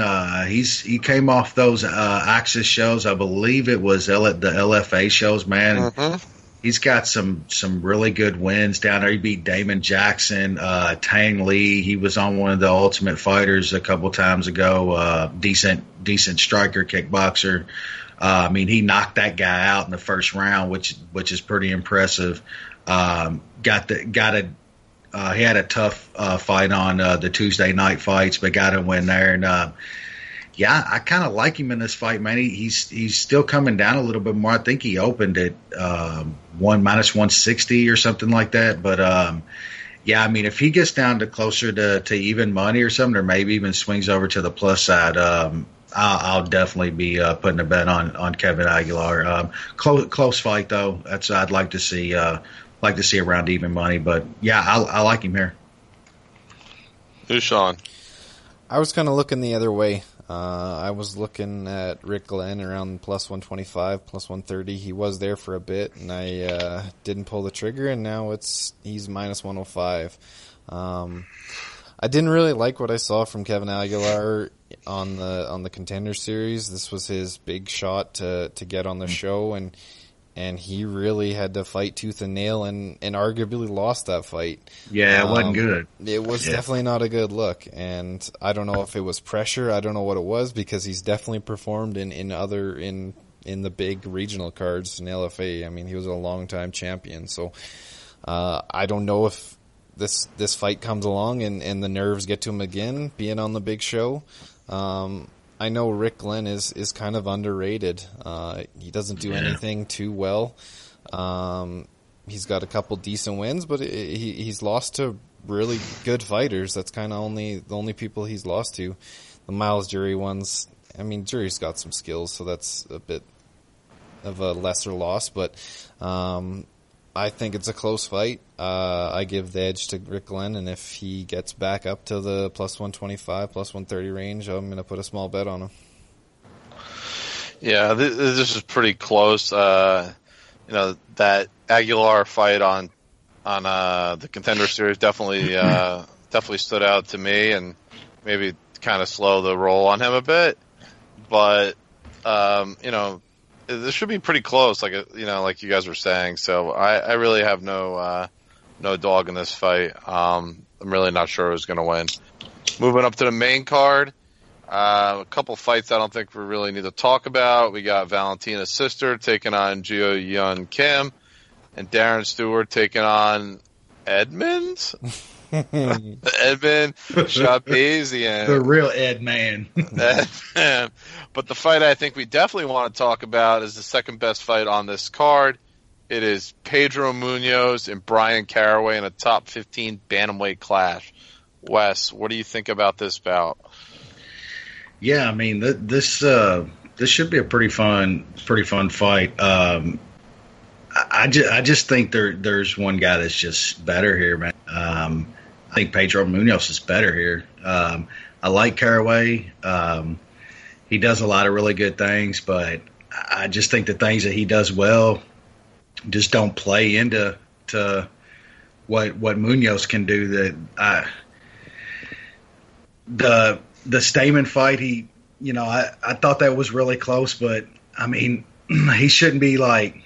He came off those Axis shows. I believe it was the LFA shows, man. Mm-hmm. He's got some really good wins down there. He beat Damon Jackson, Tang Lee. He was on one of the Ultimate Fighters a couple times ago. Decent striker, kickboxer. I mean, he knocked that guy out in the first round, which is pretty impressive. He had a tough fight on the Tuesday night fights, but got a win there. And yeah, I kind of like him in this fight, man. He's still coming down a little bit more. I think he opened at -160 or something like that. But yeah, I mean, if he gets down to closer to even money or something, or maybe even swings over to the plus side, I'll definitely be putting a bet on Kevin Aguilar. Close fight though. I'd like to see around even money. But yeah, I like him here. Who's Sean? I was kind of looking the other way. I was looking at Rick Glenn around plus 125, plus 130. He was there for a bit, and I didn't pull the trigger, and now he's minus 105. I didn't really like what I saw from Kevin Aguilar on the Contender Series. This was his big shot to get on the show, and he really had to fight tooth and nail and arguably lost that fight. Yeah, it wasn't good. It was definitely not a good look, and I don't know if it was pressure. I don't know what it was, because he's definitely performed in the big regional cards in LFA. I mean, he was a long-time champion, so I don't know if this fight comes along and the nerves get to him again, being on the big show. I know Rick Glenn is kind of underrated. He doesn't do anything too well. He's got a couple decent wins, but he's lost to really good fighters. That's kind of the only people he's lost to. The Miles Jury ones, I mean, Jury's got some skills, so that's a bit of a lesser loss, but I think it's a close fight. I give the edge to Rick Glenn, and if he gets back up to the plus 125, plus 130 range, I'm going to put a small bet on him. Yeah, this is pretty close. That Aguilar fight on the Contender Series definitely stood out to me, and maybe kind of slow the roll on him a bit. But this should be pretty close, like you guys were saying. So I really have no dog in this fight. I'm really not sure who's going to win. Moving up to the main card, a couple fights I don't think we really need to talk about. We got Valentina's sister taking on Jeo Yun Kim, and Darren Stewart taking on Edmonds. Edmund Shabazian. The real Ed Man. But the fight I think we definitely want to talk about is the second best fight on this card. It is Pedro Munoz and Brian Caraway in a top 15 bantamweight clash. Wes, what do you think about this bout? Yeah, I mean this should be a pretty fun fight. I just think there's one guy that's just better here, man. I think Pedro Munoz is better here. I like Caraway. He does a lot of really good things, but I just think the things that he does well just don't play into what Munoz can do. The Stamen fight, I thought that was really close, but I mean, he shouldn't be like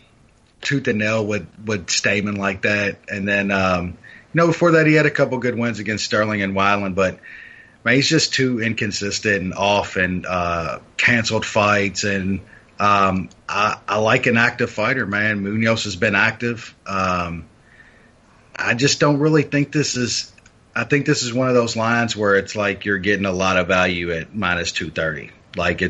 tooth and nail with Stamen like that. And then, before that, he had a couple good wins against Sterling and Weiland, but man, he's just too inconsistent and off and canceled fights. And I like an active fighter, man. Munoz has been active. I just don't really think this is. I think this is one of those lines where it's like you're getting a lot of value at minus 230. Like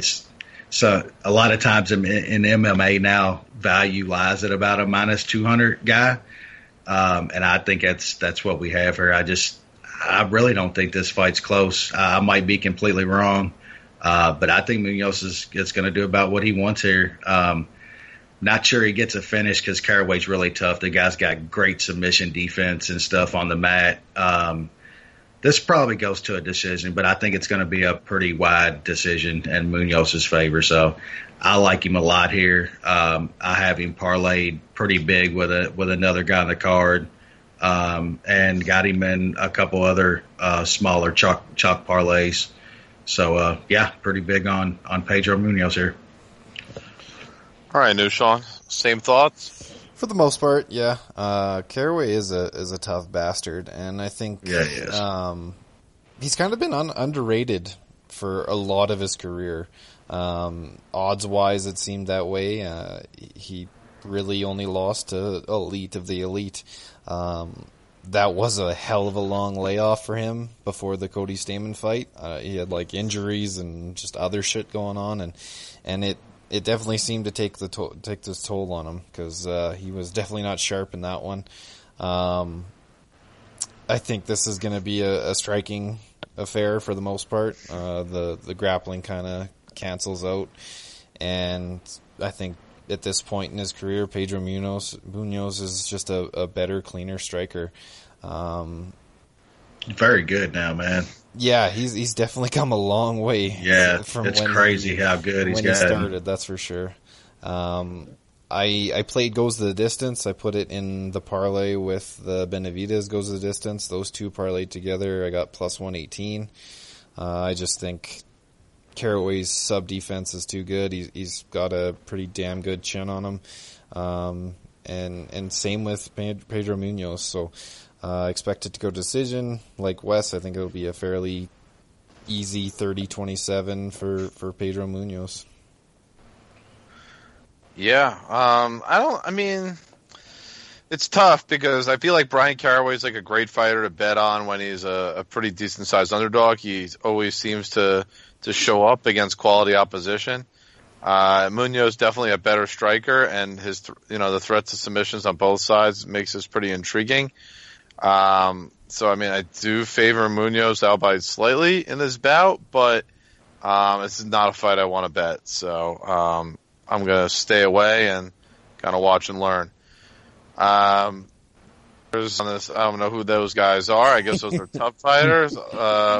so a lot of times in MMA now, value lies at about a minus 200 guy. And I think that's what we have here. I really don't think this fight's close. I might be completely wrong. But I think Munoz is going to do about what he wants here. Not sure he gets a finish because Caraway's really tough. The guy's got great submission defense and stuff on the mat. This probably goes to a decision, but I think it's going to be a pretty wide decision in Munoz's favor. So I like him a lot here. I have him parlayed pretty big with another guy on the card, and got him in a couple other smaller chalk parlays. So pretty big on Pedro Munoz here. All right, Nushan, same thoughts? For the most part, yeah. Caraway is a tough bastard, and I think he is. He's kind of been underrated for a lot of his career. Odds-wise, it seemed that way. He really only lost to elite of the elite. That was a hell of a long layoff for him before the Cody Stamen fight. He had like injuries and just other shit going on, and it definitely seemed to take this toll on him because he was definitely not sharp in that one. I think this is going to be a striking affair for the most part. The grappling kind of cancels out, and I think at this point in his career, Pedro Munoz is just a better, cleaner striker. Very good now, man. Yeah, he's definitely come a long way. Yeah, it's crazy how good he's gotten. He started, that's for sure. I played Goes the Distance. I put it in the parlay with the Benavidez Goes the Distance. Those two parlayed together, I got plus 118. I just think Caraway's sub-defense is too good. He's got a pretty damn good chin on him. And same with Pedro Munoz. So expect it to go decision. Like Wes, I think it'll be a fairly easy 30-27 for Pedro Munoz. Yeah. It's tough because I feel like Brian Caraway's like a great fighter to bet on when he's a pretty decent sized underdog. He always seems to show up against quality opposition. Munoz definitely a better striker, and his the threats to submissions on both sides makes this pretty intriguing. So I do favor Munoz out by slightly in this bout, but this is not a fight I want to bet. So I'm gonna stay away and kind of watch and learn. On this, I don't know who those guys are. I guess those are TUF fighters.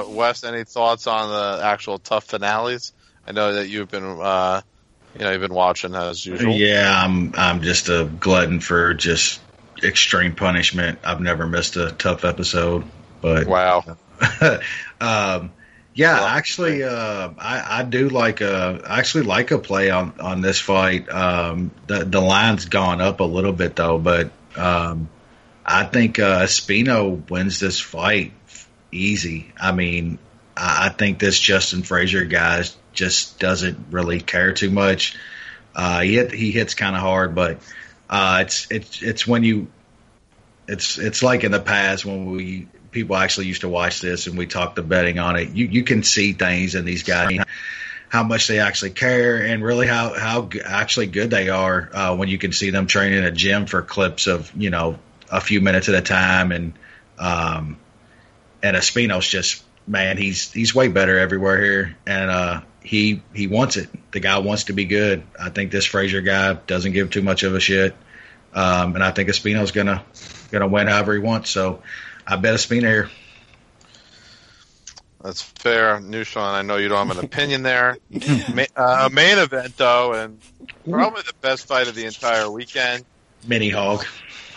Wes, any thoughts on the actual TUF finales? I know that you've been, you've been watching as usual. Yeah, I'm just a glutton for just extreme punishment. I've never missed a TUF episode, but wow. Actually, I do like a play on this fight. The line's gone up a little bit though, but I think Espino wins this fight easy. I think this Justin Frazier guy just doesn't really care too much. He hits kind of hard, but it's when it's like in the past when people actually used to watch this and we talked the betting on it, you can see things in these guys, how much they actually care and really how actually good they are when you can see them training in a gym for clips of, a few minutes at a time. And Espino's just, man, he's way better everywhere here. And he wants it. The guy wants to be good. I think this Frazier guy doesn't give too much of a shit. And I think Espino's gonna win however he wants. So I bet Espino here. That's fair, Nushan. I know you don't have an opinion there. Main event though, and probably the best fight of the entire weekend. Mini HAWG.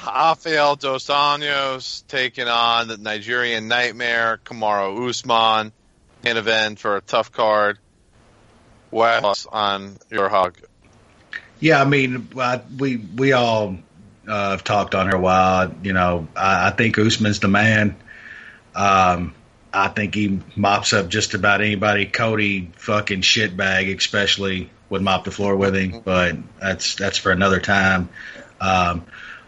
Rafael dos Anjos taking on the Nigerian Nightmare, Kamaru Usman. Main event for a tough card. What else on your HAWG? Yeah, I mean, we all have talked on her a while. I think Usman's the man. I think he mops up just about anybody. Cody fucking shitbag especially would mop the floor with him, but that's for another time.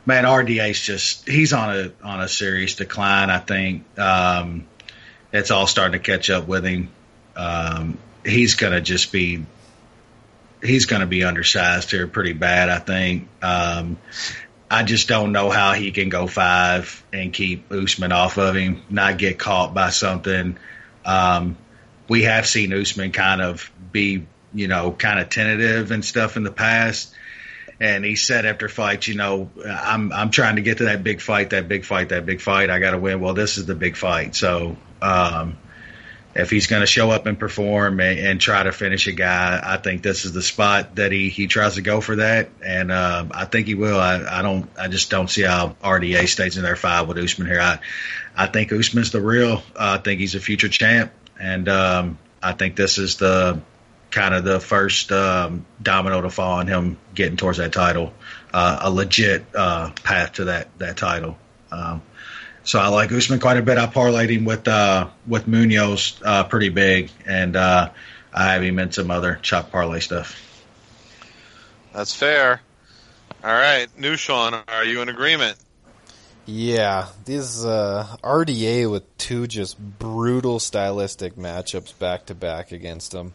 Man, RDA's he's on a serious decline. I think it's all starting to catch up with him. He's gonna be undersized here pretty bad, I think. I just don't know how he can go 5 and keep Usman off of him, not get caught by something. We have seen Usman kind of be, kind of tentative and stuff in the past. And he said after fights, I'm trying to get to that big fight. I got to win. Well, this is the big fight. So if he's going to show up and perform and try to finish a guy, I think this is the spot that he tries to go for that. And I think he will. I just don't see how RDA stays in their 5 with Usman here. I think Usman's the real. I think he's a future champ. And I think this is the first domino to fall on him getting towards that title, a legit path to that title. So I like Usman quite a bit. I parlayed him with Munoz pretty big, and I have him in some other chop parlay stuff. That's fair. All right, Nushan, are you in agreement? Yeah, these RDA with 2 just brutal stylistic matchups back to back against him.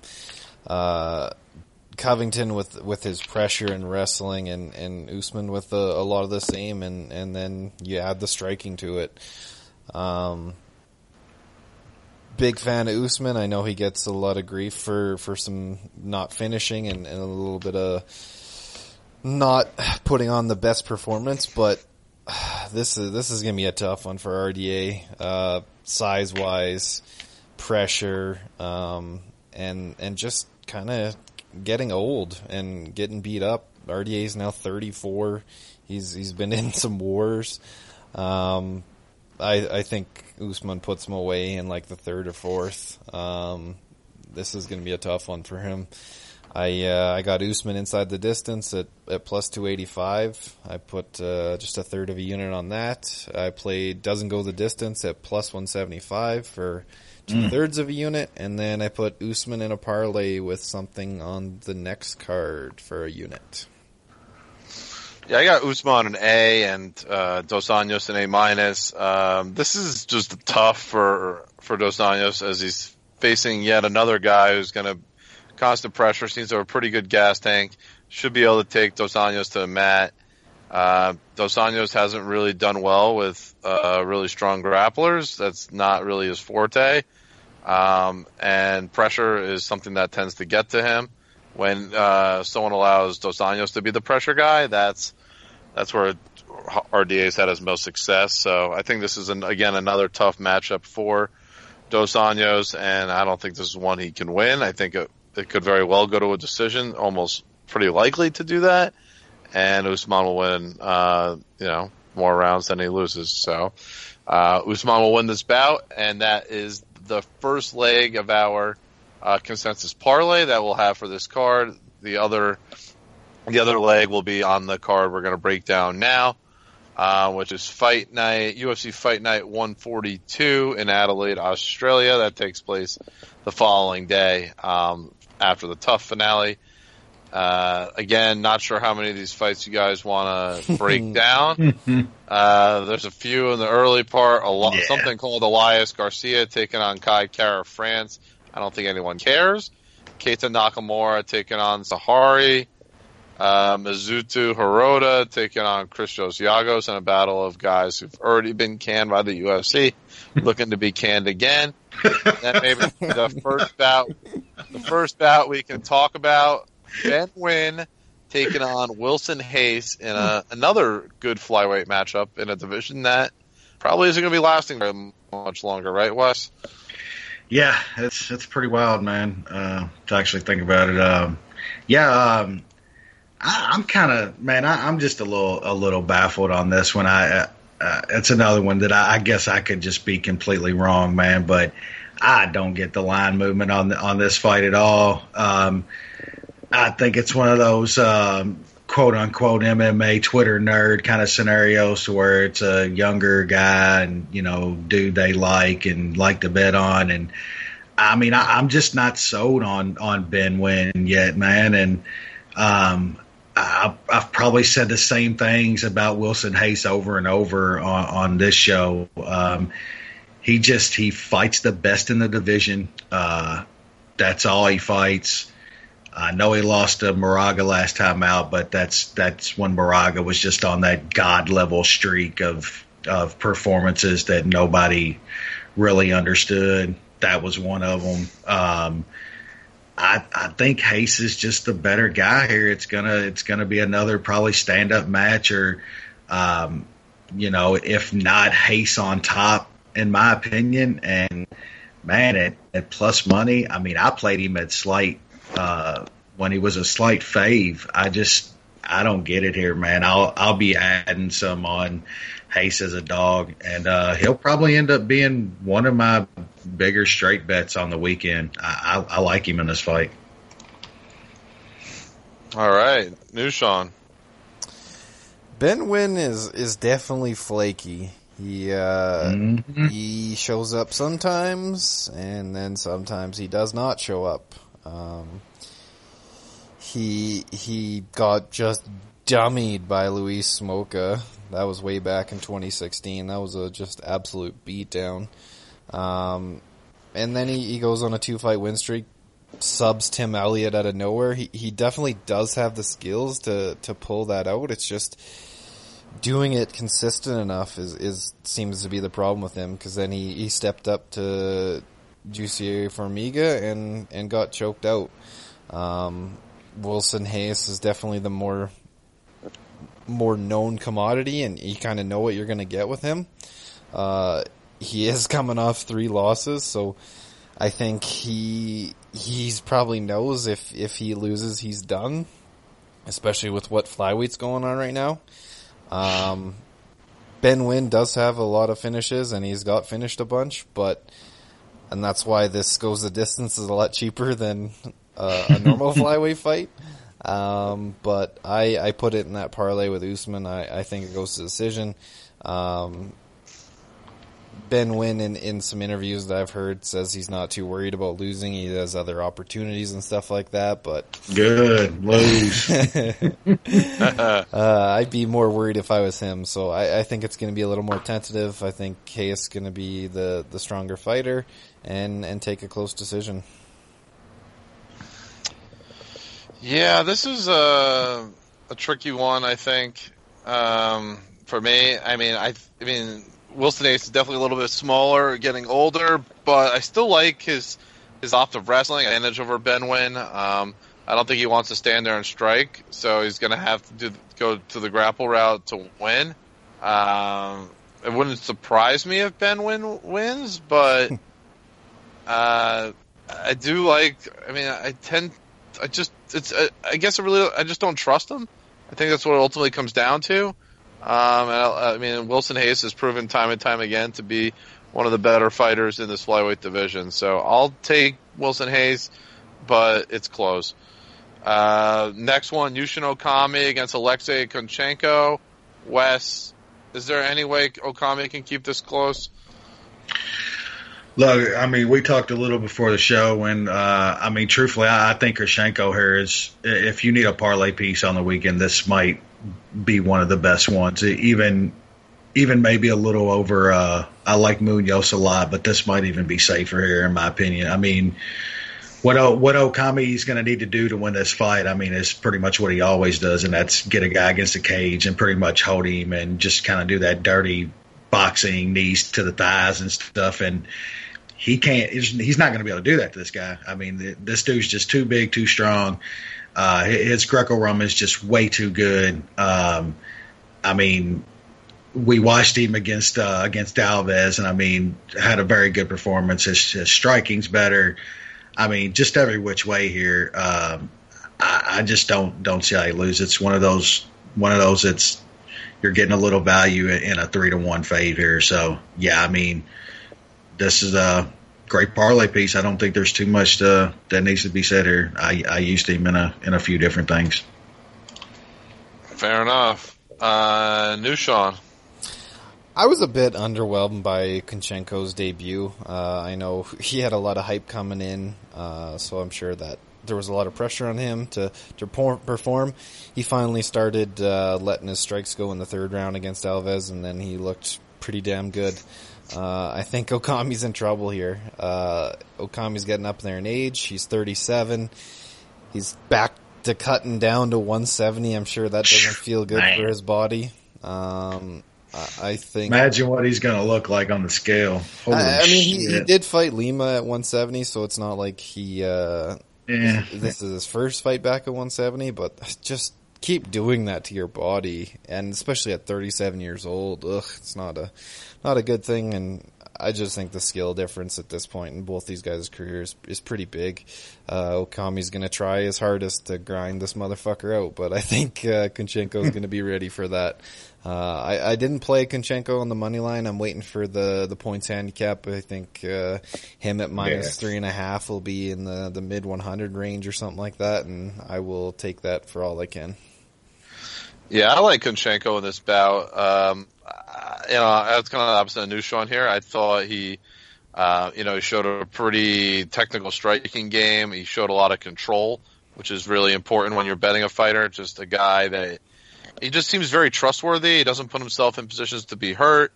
Covington with his pressure and wrestling, and Usman with a lot of the same, and then you add the striking to it. Big fan of Usman. I know he gets a lot of grief for some not finishing and a little bit of not putting on the best performance, but this is gonna be a tough one for RDA, size wise, pressure, and just kind of getting old and getting beat up. RDA is now 34. He's been in some wars. I think Usman puts him away in like the 3rd or 4th. This is going to be a tough one for him. I got Usman inside the distance at plus 285. I put just a third of a unit on that. I played doesn't go the distance at plus 175 for 2/3 of a unit, and then I put Usman in a parlay with something on the next card for a unit. Yeah, I got Usman an A and Dos Anjos an A-. This is just tough for Dos Anjos as he's facing yet another guy who's going to constant pressure, seems to have a pretty good gas tank, should be able to take Dos Anjos to the mat. Dos Anjos hasn't really done well with really strong grapplers. That's not really his forte. And pressure is something that tends to get to him. When someone allows Dos Anjos to be the pressure guy, that's where RDA's had his most success. So I think this is, again, another tough matchup for Dos Anjos, and I don't think this is one he can win. I think it could very well go to a decision, almost pretty likely to do that. And Usman will win, more rounds than he loses. So Usman will win this bout, and that is the first leg of our consensus parlay that we'll have for this card. The other leg will be on the card we're going to break down now, which is Fight Night, UFC Fight Night 142 in Adelaide, Australia. That takes place the following day after the TUF finale. Again, not sure how many of these fights you guys want to break down. There's a few in the early part. Something called Elias Garcia taking on Kai Kara of France. I don't think anyone cares. Keita Nakamura taking on Zahari. Mizuto Hirota taking on Christos Giagos in a battle of guys who've already been canned by the UFC, looking to be canned again. Then maybe the first bout we can talk about, Ben Nguyen taking on Wilson Hayes in another good flyweight matchup in a division that probably isn't going to be lasting very much longer, right, Wes? Yeah, it's pretty wild, man, to actually think about it. I'm kind of, man, I'm just a little baffled on this one. It's another one that I guess I could just be completely wrong, man, but I don't get the line movement on this fight at all. I think it's one of those quote unquote MMA Twitter nerd kind of scenarios where it's a younger guy and, dude they like and like to bet on. And I mean, I'm just not sold on Ben Nguyen yet, man. And I've probably said the same things about Wilson Hayes over and over on this show. He fights the best in the division. That's all he fights. I know he lost to Moraga last time out, but that's when Moraga was just on that god level streak of performances that nobody really understood. That was one of them. I think Hayes is just the better guy here. It's gonna be another probably stand up match, or if not Hayes on top, in my opinion. And man, at plus money, I mean, I played him at slight when he was a slight fave. I don't get it here, man. I'll be adding some on Hayes as a dog, and he'll probably end up being one of my bigger straight bets on the weekend. I like him in this fight. All right, Nushan. Ben Nguyen is definitely flaky. He shows up sometimes, and then sometimes he does not show up. He got just dummied by Luis Smoka. That was way back in 2016. That was a just absolute beatdown. And then he goes on a 2-fight win streak, subs Tim Elliott out of nowhere. He definitely does have the skills to pull that out. It's just doing it consistent enough seems to be the problem with him, because then he stepped up to Jussier Formiga and got choked out. Wilson Hayes is definitely the more known commodity, and you kind of know what you're going to get with him. He is coming off 3 losses, so I think he's probably knows if he loses, he's done, especially with what flyweight's going on right now. Ben Nguyen does have a lot of finishes, and he's got finished a bunch, and that's why this goes the distance is a lot cheaper than a normal flyweight fight. But I put it in that parlay with Usman. I think it goes to decision. Ben Nguyen in some interviews that I've heard says he's not too worried about losing. He has other opportunities and stuff like that, but good lose. I'd be more worried if I was him. So I think it's going to be a little more tentative. I think Hayes is going to be the stronger fighter and take a close decision. Yeah, this is a tricky one, I think, for me. I mean, Wilson Hayes is definitely a little bit smaller, getting older, but I still like his off-the wrestling advantage over Ben Nguyen. I don't think he wants to stand there and strike, so he's going to have to go to the grapple route to win. It wouldn't surprise me if Ben Nguyen wins, but I do like. I mean, I just don't trust him. I think that's what it ultimately comes down to. I mean, Wilson Hayes has proven time and time again to be one of the better fighters in this flyweight division. So I'll take Wilson Hayes, but it's close. Next one, Yushin Okami against Alexei Konchenko. Wes, is there any way Okami can keep this close? Look, I mean, we talked a little before the show, and I mean, truthfully, I think Kunchenko here is. If you need a parlay piece on the weekend, this might be one of the best ones. Even maybe a little over. I like Munoz a lot, but this might even be safer here, in my opinion. I mean, what Okami's going to need to do to win this fight, I mean, is pretty much what he always does, and that's get a guy against the cage and pretty much hold him and just kind of do that dirty boxing, knees to the thighs and stuff. And he can't. He's not going to be able to do that to this guy. I mean, this dude's just too big, too strong. His Greco-Roman is just way too good. I mean, we watched him against Alves, and I mean, had a very good performance. His striking's better. I mean, just every which way here. I just don't see how he loses. It's one of those. It's you're getting a little value in a 3-1 fade here. So yeah, I mean, this is a great parlay piece. I don't think there's too much that needs to be said here. I used him in a few different things. Fair enough. New Sean. I was a bit underwhelmed by Kunchenko's debut. I know he had a lot of hype coming in, so I'm sure that there was a lot of pressure on him to perform. He finally started letting his strikes go in the third round against Alves, and then he looked pretty damn good. I think Okami's in trouble here. Okami's getting up there in age. He's 37. He's back to cutting down to 170. I'm sure that doesn't feel good for his body. I think. Imagine what he's going to look like on the scale. I mean, he did fight Lima at 170, so it's not like he. This is his first fight back at 170, but just keep doing that to your body, and especially at 37 years old. It's not a good thing, and I just think the skill difference at this point in both these guys' careers is pretty big. Okami's going to try his hardest to grind this motherfucker out, but I think Kunchenko's going to be ready for that. I didn't play Kunchenko on the money line. I'm waiting for the points handicap. I think him at minus 3.5 will be in the mid 100 range or something like that, and I will take that for all I can. Yeah, I like Kunchenko in this bout. I was kind of the opposite of New Sean here. I thought he showed a pretty technical striking game. He showed a lot of control, which is really important when you're betting a fighter. Just a guy that he just seems very trustworthy. He doesn't put himself in positions to be hurt.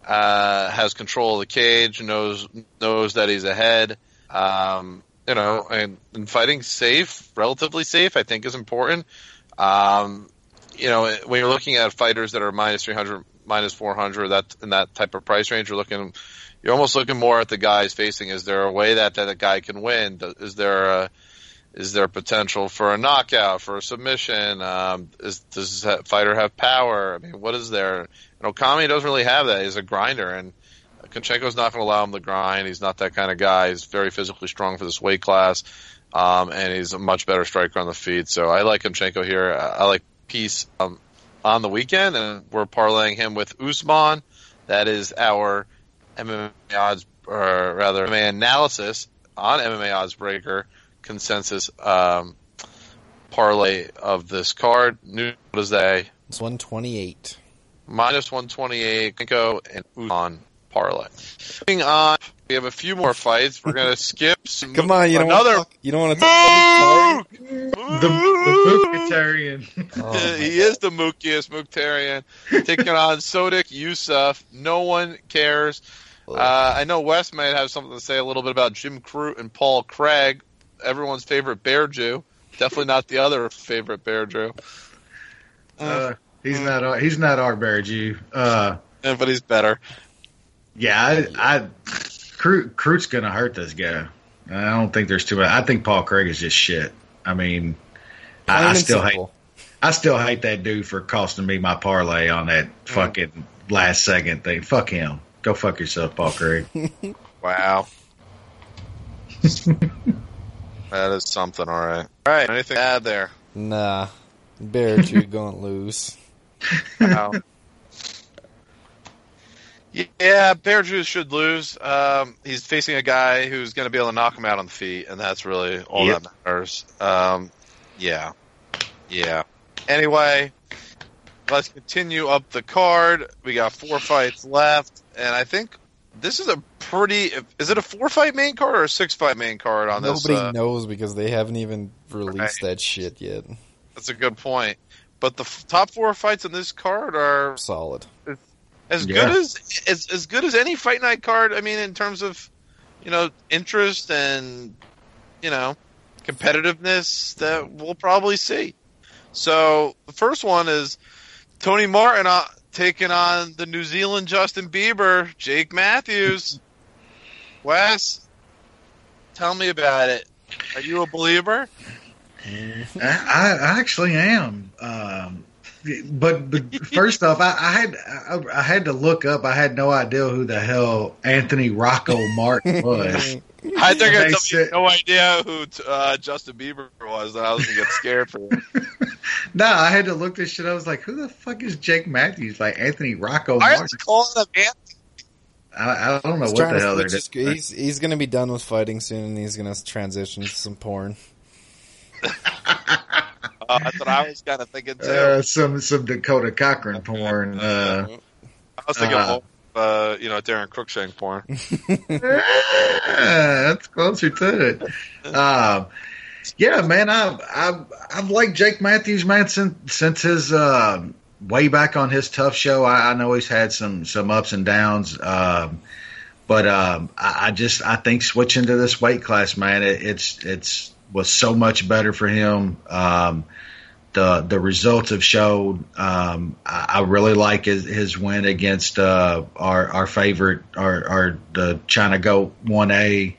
Has control of the cage. Knows that he's ahead. And fighting safe, relatively safe, I think is important. When you're looking at fighters that are minus 300, minus 400, that in that type of price range, you're almost looking more at the guys facing. Is there a way that a guy can win? Is there potential for a knockout, for a submission? Does that fighter have power? I mean, what is there? Okami doesn't really have that. He's a grinder, and Kunchenko's not going to allow him to grind. He's not that kind of guy. He's very physically strong for this weight class, and he's a much better striker on the feet. So I like Kunchenko here. I like Peace on the weekend, and we're parlaying him with Usman. That is our MMA odds, or rather MMA analysis on MMA Odds Breaker consensus parlay of this card. What is that? It's 128. Minus 128, Kunchenko and Usman parlay. Moving on, we have a few more fights. We're going to skip some. Come on, you don't want to talk the Mukhtarian. He is the Mookiest Mukhtarian. Taking on Sodik Yusuf. No one cares. I know Wes might have something to say a little bit about Jim Crute and Paul Craig, everyone's favorite Bear Jew. Definitely not the other favorite Bear Jew. He's not our Bear Jew. But he's better. Yeah, Crute's gonna hurt this guy. I don't think there's too much. I think Paul Craig is just shit. I mean, I still hate that dude for costing me my parlay on that fucking last second thing. Fuck him. Go fuck yourself, Paul Craig. Wow. That is something, all right. All right, anything to add there? Nah. Bear Jew going to lose. Wow. Yeah, Bear Jew should lose. He's facing a guy who's going to be able to knock him out on the feet, and that's really all that matters. Yeah. Anyway, let's continue up the card. We got 4 fights left, and I think this is a pretty. Is it a 4-fight main card or a 6-fight main card on this? Nobody knows because they haven't even released that shit yet. That's a good point. But the top 4 fights on this card are solid. As good as any fight night card. I mean, in terms of interest and competitiveness that we'll probably see. So the first one is Tony Martin taking on the New Zealand Justin Bieber, Jake Matthews. Wes, tell me about it. Are you a believer? I actually am. But first off, I had to look up. I had no idea who the hell Anthony Rocco Martin was. I think I had no idea who Justin Bieber was, and I was going to get scared for him. No, I had to look this shit. I was like, who the fuck is Jake Matthews? Like Anthony Rocco Martin. I was calling him Anthony. I don't know what the hell they're doing. He's going to be done with fighting soon, and he's going to transition to some porn. That's what I was kind of thinking too. Some Dakota Cochran porn. I was thinking Darren Cruikshank porn. That's closer to it. Yeah, man, I've liked Jake Matthews, man, since his way back on his TUF show. I know he's had some ups and downs, but I think switching to this weight class, man, it's was so much better for him. The results have showed. I really like his win against our favorite, the China Goat 1A,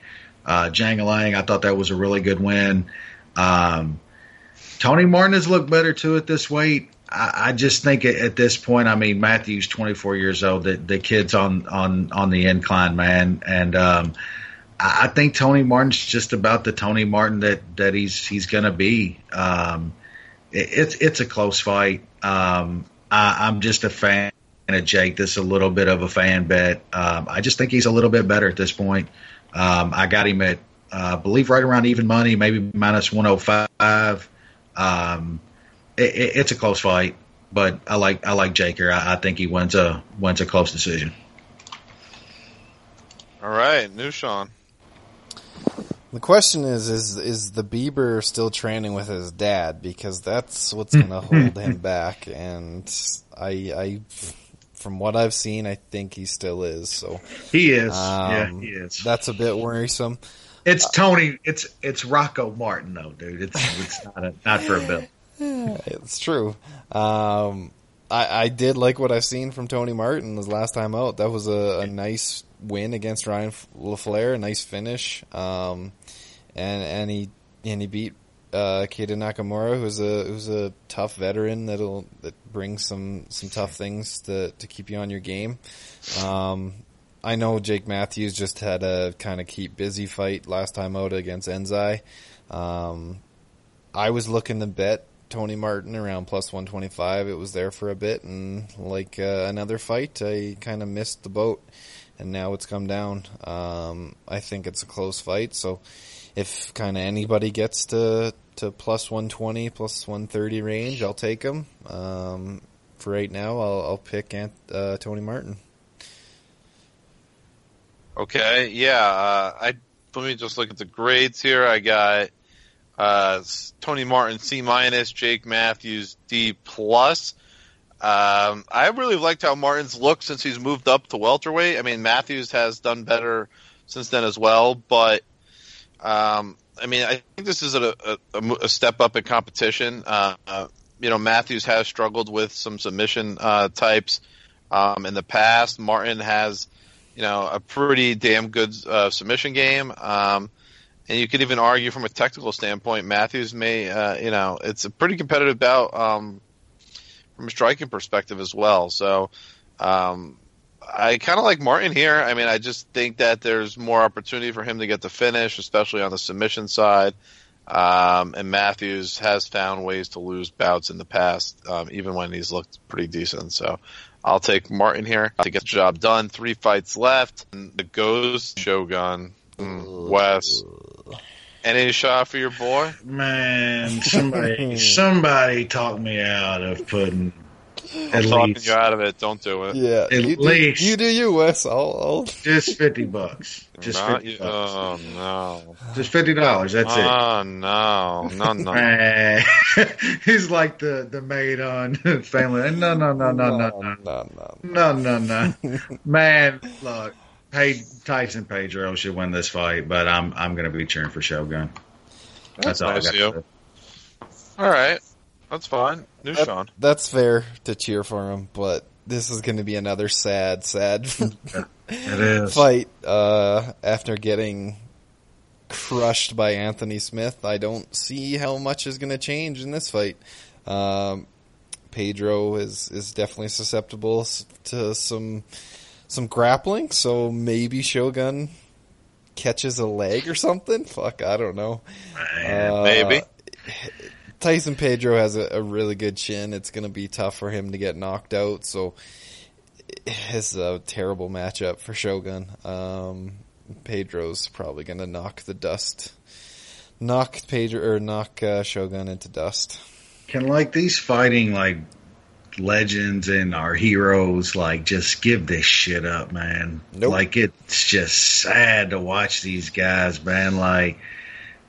Zhang Lang. I thought that was a really good win. Tony Martin has looked better too at this weight. I just think at this point, I mean, Matthew's 24 years old. The kid's on the incline, man, and I think Tony Martin's just about the Tony Martin that he's going to be. It's a close fight. I'm just a fan of Jake. This is a little bit of a fan bet. I just think he's a little bit better at this point. I got him at, I believe, right around even money, maybe minus 105. It's a close fight, but I like Jake here. I think he wins a close decision. All right, new Sean. The question is the Bieber still training with his dad? Because that's what's going to hold him back. And I, from what I've seen, I think he still is. So he is. He is. That's a bit worrisome. It's Tony. It's Rocco Martin, though, dude. It's not for a bill. Yeah, it's true. I did like what I've seen from Tony Martin his last time out. That was a nice win against Ryan LaFleur, a nice finish. And he beat Keita Nakamura, who's a tough veteran that brings some tough things to keep you on your game. I know Jake Matthews just had a kind of keep busy fight last time out against Enzai. I was looking to bet Tony Martin around plus 125. It was there for a bit, and like another fight, I kind of missed the boat, and now it's come down. I think it's a close fight, so if kind of anybody gets to plus 120, plus 130 range, I'll take him. For right now, I'll pick Tony Martin. Okay, yeah. Let me just look at the grades here. I got Tony Martin C-, Jake Matthews D+. I really liked how Martin's looked since he's moved up to welterweight. I mean, Matthews has done better since then as well, but I think this is a step up in competition. Matthews has struggled with some submission types in the past. Martin has, a pretty damn good submission game. And you could even argue from a technical standpoint, Matthews may, it's a pretty competitive bout from a striking perspective as well. So I kind of like Martin here. I mean, I just think that there's more opportunity for him to get the finish, especially on the submission side. And Matthews has found ways to lose bouts in the past, even when he's looked pretty decent. So I'll take Martin here to get the job done. 3 fights left. And the Ghost Shogun. Wes. Any shot for your boy? Man, somebody talked me out of putting I'm talking you out of it. Don't do it. Yeah, at least you do you, Wes. I'll just $50. Just $50. Oh no. Just $50. That's it. Oh no. Man. He's like the maid on Family. No. Man, look. Hey, Tyson Pedro should win this fight, but I'm going to be cheering for Shogun. That's all nice I got to say. All right. That's fine. Sean. That's fair to cheer for him, but this is going to be another sad it is. fight after getting crushed by Anthony Smith. I don't see how much is going to change in this fight. Pedro is definitely susceptible to some grappling, so maybe Shogun catches a leg or something. Fuck, I don't know. Maybe. Tyson Pedro has a really good chin. It's going to be tough for him to get knocked out, so it's a terrible matchup for Shogun. Pedro's probably going to knock Shogun into dust. Can these fighting legends and our heroes just give this shit up, man? Nope. It's just sad to watch these guys, man.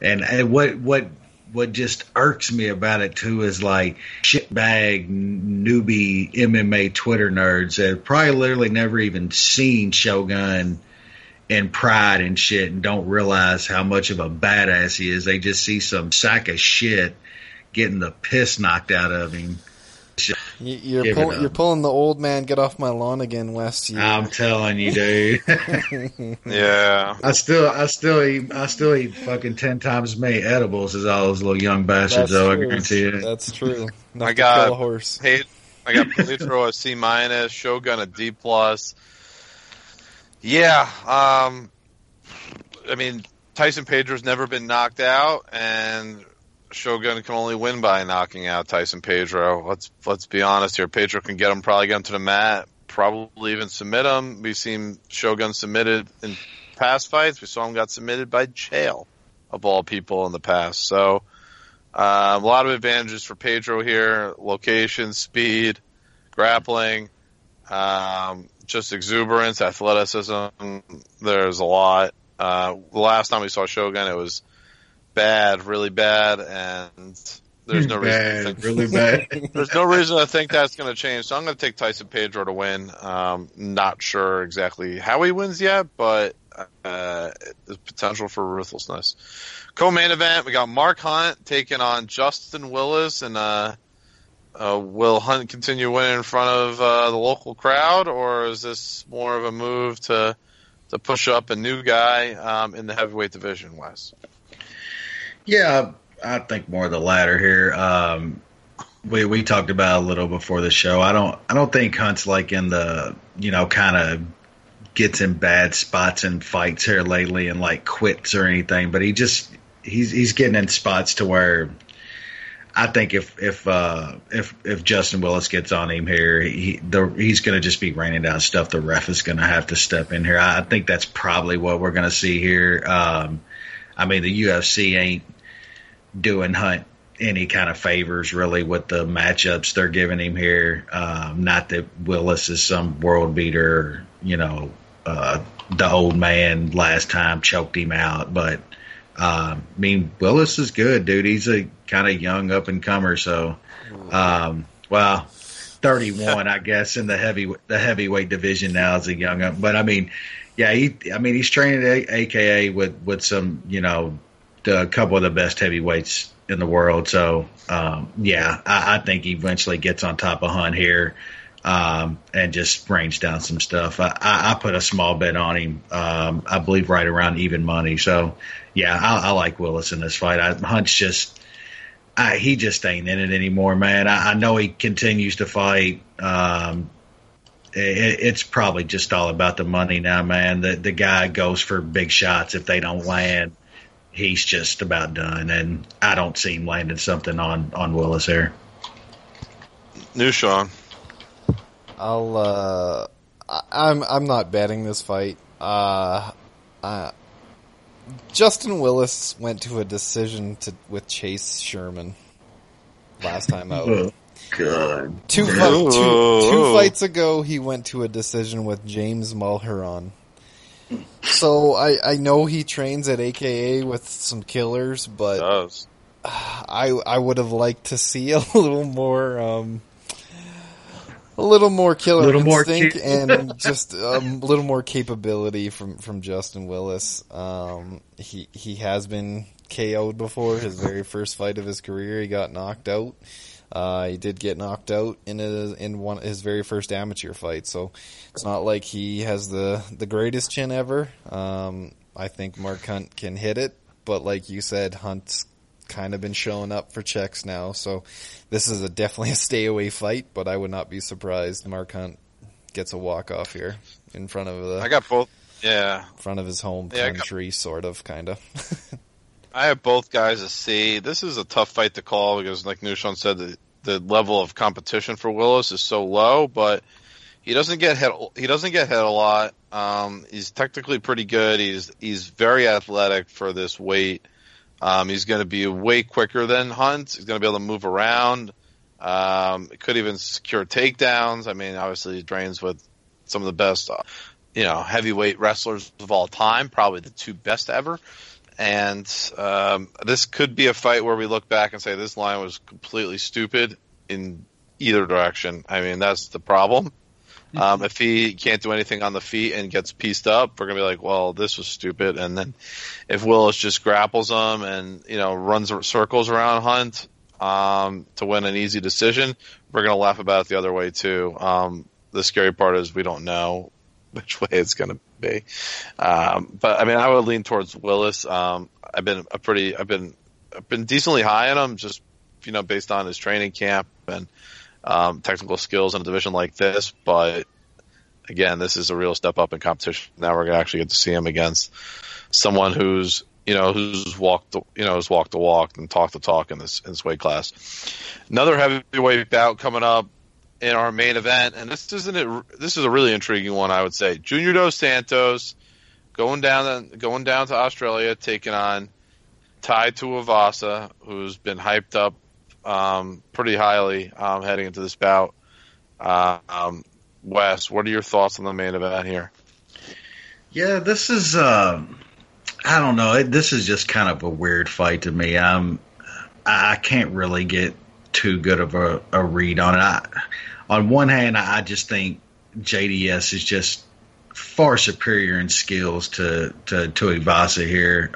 And what just irks me about it too is shitbag newbie MMA Twitter nerds that have probably literally never even seen Shogun in Pride and shit and don't realize how much of a badass he is. They just see some sack of shit getting the piss knocked out of him. You're pulling the old man get off my lawn again, Wes. I'm telling you, dude. Yeah. I still eat fucking 10 times as many edibles as all those little young bastards. I guarantee you. That's true. I got kill a horse. I got Pedro a C-, Shogun a D+. Yeah. I mean, Tyson Pedro's never been knocked out, and Shogun can only win by knocking out Tyson Pedro. Let's be honest here. Pedro can probably get him to the mat, probably even submit him. We've seen Shogun submitted in past fights. We saw him got submitted by Chael, of all people, in the past. So a lot of advantages for Pedro here: location, speed, grappling, just exuberance, athleticism. There's a lot. The last time we saw Shogun, it was bad, really bad, and there's no reason to think really bad. There's no reason to think that's going to change. So I'm going to take Tyson Pedro to win. Not sure exactly how he wins yet, but there's potential for ruthlessness. Co-main event, we got Mark Hunt taking on Justin Willis, and will Hunt continue winning in front of the local crowd, or is this more of a move to push up a new guy in the heavyweight division, Wes? Yeah, I think more of the latter here. We talked about it a little before the show. I don't think Hunt's in the kind of gets in bad spots and fights here lately and quits or anything. But he's getting in spots to where I think if Justin Willis gets on him here, he's going to just be raining down stuff. The ref is going to have to step in here. I think that's probably what we're going to see here. I mean, the UFC ain't doing Hunt any kind of favors really with the matchups they're giving him here. Not that Willis is some world beater, the old man last time choked him out, but I mean, Willis is good, dude. He's a kind of young up and comer, so 31, I guess, in the heavyweight division now as a young up. But I mean, yeah, he's training at AKA with some, a couple of the best heavyweights in the world. So, I think he eventually gets on top of Hunt here and just rains down some stuff. I put a small bet on him, I believe right around even money. So, yeah, I like Willis in this fight. Hunt's he just ain't in it anymore, man. I know he continues to fight. It's probably just all about the money now, man. The guy goes for big shots. If they don't land, he's just about done, and I don't see him landing something on Willis here. New Sean. I'm not betting this fight. Justin Willis went to a decision with Chase Sherman last time out. God. Two fights ago, he went to a decision with James Mulheron. So I know he trains at AKA with some killers, but I would have liked to see a little more killer instinct and just a little more capability from Justin Willis. He has been KO'd before. His very first fight of his career, he got knocked out. He did get knocked out in his very first amateur fight, so it's not like he has the greatest chin ever. I think Mark Hunt can hit it, but like you said, Hunt's kind of been showing up for checks now, so this is definitely a stay away fight, but I would not be surprised Mark Hunt gets a walk off here in front of I got both. Yeah. In front of his home country, sort of, kind of. I have both guys a C. This is a tough fight to call because, like Nushan said, the level of competition for Willis is so low, but he doesn't get hit. He doesn't get hit a lot. He's technically pretty good. He's very athletic for this weight. He's going to be way quicker than Hunt. He's going to be able to move around. Could even secure takedowns. I mean, obviously, he trains with some of the best, heavyweight wrestlers of all time, probably the two best ever. And this could be a fight where we look back and say this line was completely stupid in either direction. I mean, that's the problem. If he can't do anything on the feet and gets pieced up, we're going to be like, well, this was stupid. And then if Willis just grapples him and, runs circles around Hunt to win an easy decision, we're going to laugh about it the other way too. The scary part is we don't know which way it's going to be. But I mean, I would lean towards Willis. I've been decently high on him just, based on his training camp and technical skills in a division like this. But again, this is a real step up in competition. Now we're going to actually get to see him against someone who's walked the walk and talked the talk in this weight class. Another heavyweight bout coming up in our main event, and this is a really intriguing one, I would say. Junior Dos Santos going down to Australia, taking on Tai Tuivasa, who's been hyped up pretty highly heading into this bout. Wes, what are your thoughts on the main event here? Yeah, this is I don't know. This is just kind of a weird fight to me. I can't really get too good of a read on it. On one hand, I just think JDS is just far superior in skills to Tuivasa here.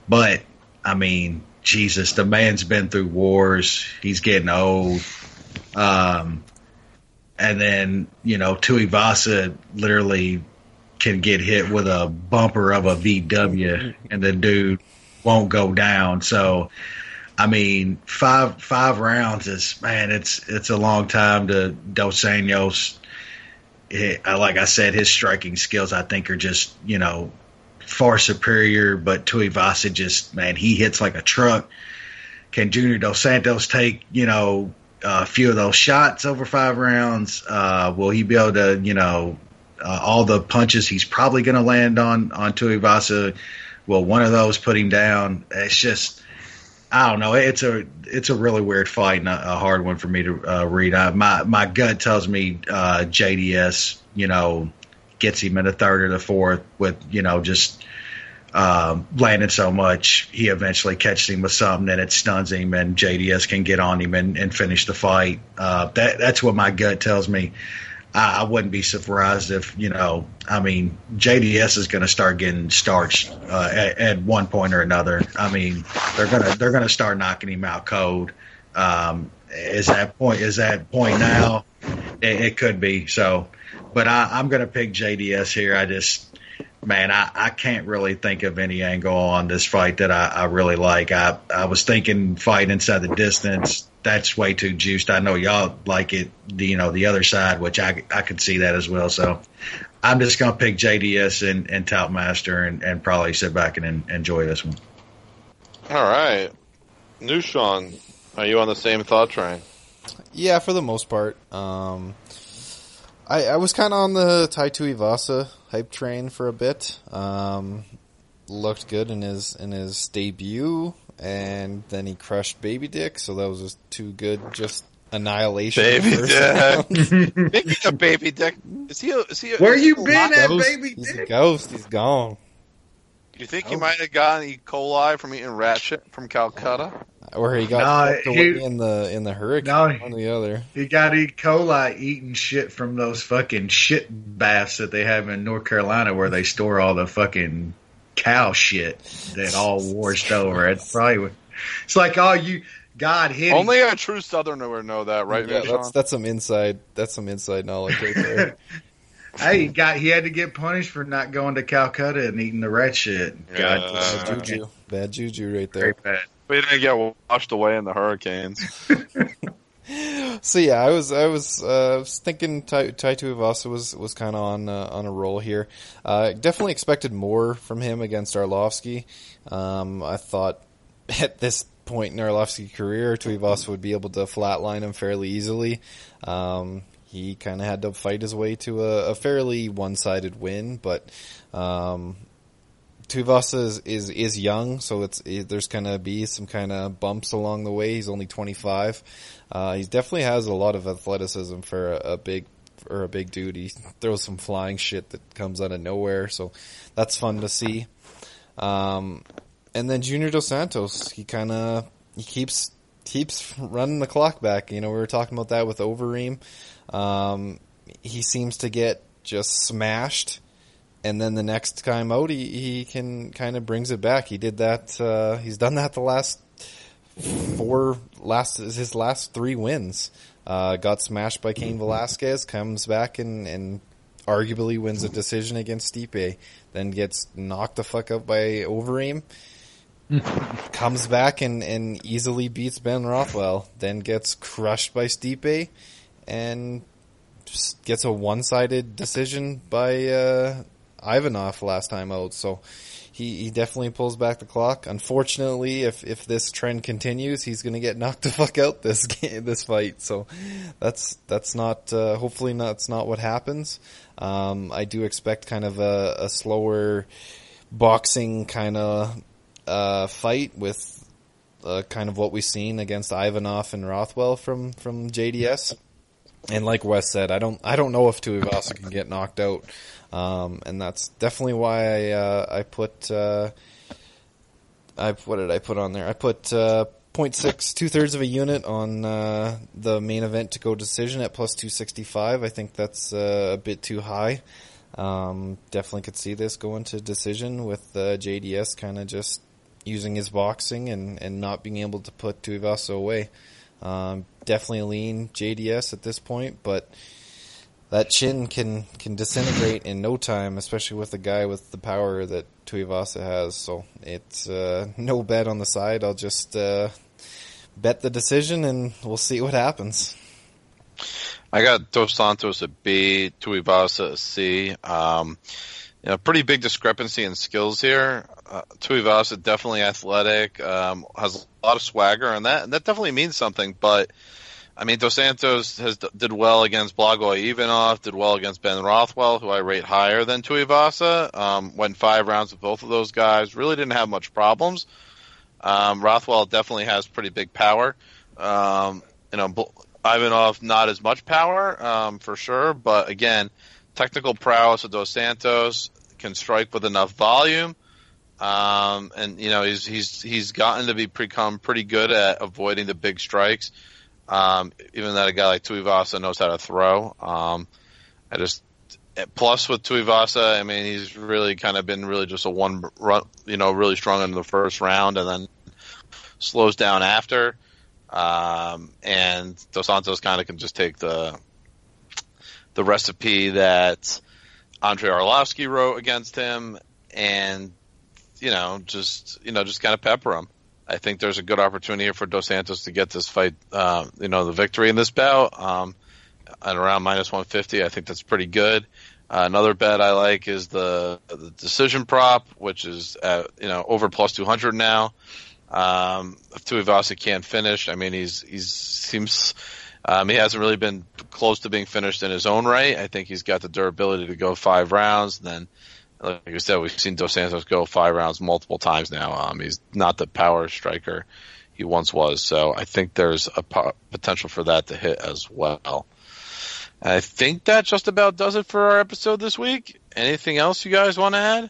But, I mean, Jesus, the man's been through wars. He's getting old. And then, Tuivasa literally can get hit with a bumper of a VW and the dude won't go down. So, I mean, five rounds is, man, it's a long time to Dos Anjos. Like I said, his striking skills, I think, are just, far superior. But Tuivasa just, man, he hits like a truck. Can Junior Dos Santos take, a few of those shots over 5 rounds? Will he be able to, all the punches he's probably going to land on Tuivasa? Will one of those put him down? It's just, I don't know. It's a really weird fight and a hard one for me to read. My gut tells me JDS, gets him in the third or the fourth with, just landing so much. He eventually catches him with something and it stuns him, and JDS can get on him and finish the fight. That's what my gut tells me. I wouldn't be surprised if, JDS is going to start getting starched at one point or another. I mean, they're gonna start knocking him out cold. Is that point now? It could be so, but I'm going to pick JDS here. I can't really think of any angle on this fight that I really like. I was thinking fight inside the distance. That's way too juiced. I know y'all like it, the other side, which I could see that as well. So I'm just going to pick JDS and Tout Master and probably sit back and enjoy this one. All right. Nushan, are you on the same thought train? Yeah, for the most part. I was kind of on the Tai Tuivasa hype train for a bit. Looked good in his debut, and then he crushed Baby Dick, so that was just too good just annihilation. Baby Dick. Speaking of Baby Dick, is he? Where you been at, Ghost. Baby He's a Dick? ghost. He's gone. Do you think he might have gotten E. coli from eating rat shit from Calcutta? Or he got swept away in the hurricane. No, one or the other. He got E. coli eating shit from those fucking shit baths that they have in North Carolina where they store all the fucking cow shit that all washed over. It's like, oh, God hit him. Only a true Southerner would know that, right? Yeah, that's some inside knowledge right there. Hey, he had to get punished for not going to Calcutta and eating the rat shit. God, bad juju right there. Very bad. We didn't get washed away in the hurricanes. So yeah, I was thinking Tai Tuivasa was kind of on a roll here. Definitely expected more from him against Arlovsky. I thought at this point in Arlovsky's career, Tuivasa would be able to flatline him fairly easily. He kind of had to fight his way to a fairly one-sided win, but Tuivasa is young, so there's going to be some kind of bumps along the way. He's only 25. He definitely has a lot of athleticism for a big dude. He throws some flying shit that comes out of nowhere, so that's fun to see. And then Junior Dos Santos, he keeps running the clock back. You know, we were talking about that with Overeem. He seems to get just smashed, and then the next time out, he can kind of brings it back. He did that. He's done that his last 3 wins. Got smashed by Cain Velasquez, comes back and arguably wins a decision against Stipe, then gets knocked the fuck out by Overeem. Comes back and easily beats Ben Rothwell, then gets crushed by Stipe, and just gets a one-sided decision by Ivanov last time out. So he definitely pulls back the clock. Unfortunately, if this trend continues, he's going to get knocked the fuck out this fight. So that's not hopefully that's not what happens. I do expect kind of a slower boxing kind of fight with kind of what we've seen against Ivanov and Rothwell from JDS. And like Wes said, I don't know if Tuivasa can get knocked out, and that's definitely why I put what did I put on there? I put 0.6, 2/3 of a unit on the main event to go decision at plus 265. I think that's a bit too high. Definitely could see this going to decision with JDS kind of just using his boxing and not being able to put Tuivasa away. Definitely lean JDS at this point, but that chin can disintegrate in no time, especially with a guy with the power that Tuivasa has. So it's no bet on the side. I'll just bet the decision, and we'll see what happens. I got Dos Santos a B, Tuivasa a C. Pretty big discrepancy in skills here. Tuivasa definitely athletic, has a lot of swagger, and that definitely means something. But I mean, Dos Santos did well against Blagoy Ivanov, did well against Ben Rothwell, who I rate higher than Tuivasa. Went 5 rounds with both of those guys. Really didn't have much problems. Rothwell definitely has pretty big power. Ivanov not as much power, for sure. But again, technical prowess of Dos Santos, can strike with enough volume. And he's gotten to become pretty good at avoiding the big strikes. Even that a guy like Tuivasa knows how to throw. Plus with Tuivasa, I mean, he's really kind of been really just a one run, really strong in the first round and then slows down after. And Dos Santos kind of can just take the recipe that Andrei Arlovsky wrote against him and, just kind of pepper him. I think there's a good opportunity here for Dos Santos to get this fight, the victory in this bout, at around minus 150. I think that's pretty good. Another bet I like is the decision prop, which is at, over plus 200 now. If Tuivasa can't finish, I mean, he hasn't really been close to being finished in his own right. I think he's got the durability to go 5 rounds. And then, like I said, we've seen Dos Santos go 5 rounds multiple times now. He's not the power striker he once was. So I think there's a potential for that to hit as well. I think that just about does it for our episode this week. Anything else you guys want to add?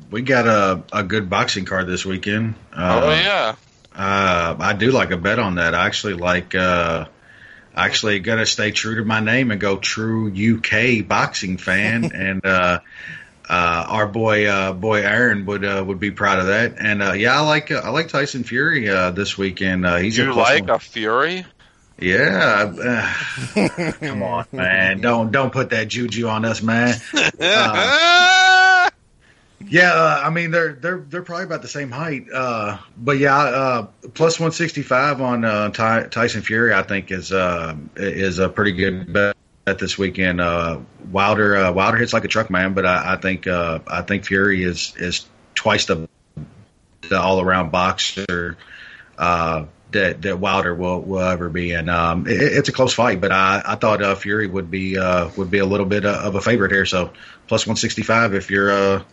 We got a good boxing card this weekend. Yeah. I do like a bet on that. I actually like. Actually, gonna stay true to my name and go true UK boxing fan, and our boy Aaron would be proud of that. And I like Tyson Fury this weekend. He's a Fury? Yeah. Come on, man. Don't put that juju on us, man. I mean they're probably about the same height, but plus 165 on Tyson Fury I think is a pretty good bet this weekend. Wilder hits like a truck, man, but I think Fury is twice the all around boxer that Wilder will ever be, and it's a close fight, but I thought Fury would be a little bit of a favorite here, so plus 165 if you're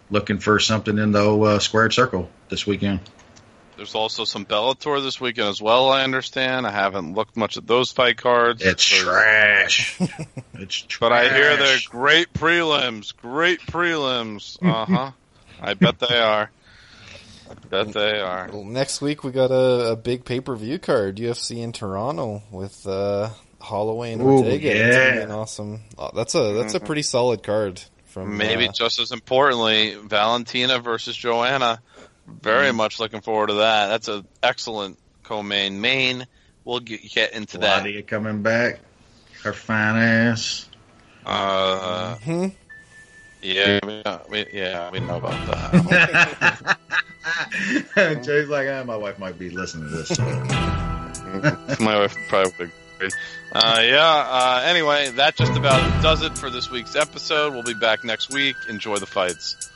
looking for something in the squared circle this weekend. There's also some Bellator this weekend as well, I understand. I haven't looked much at those fight cards. It's trash. But I hear they're great prelims. I bet they are. Well, next week we got a big pay-per-view card, UFC in Toronto with Holloway and Ortega. Yeah. It's gonna be an awesome. That's a pretty solid card. Maybe just as importantly, Valentina versus Joanna. Very much looking forward to that. That's an excellent co-main. We'll get into that. Claudia coming back. Her fine ass. Yeah, we know about that. Jay's like, my wife might be listening to this. My wife probably would agree. Anyway, that just about does it for this week's episode. We'll be back next week. Enjoy the fights.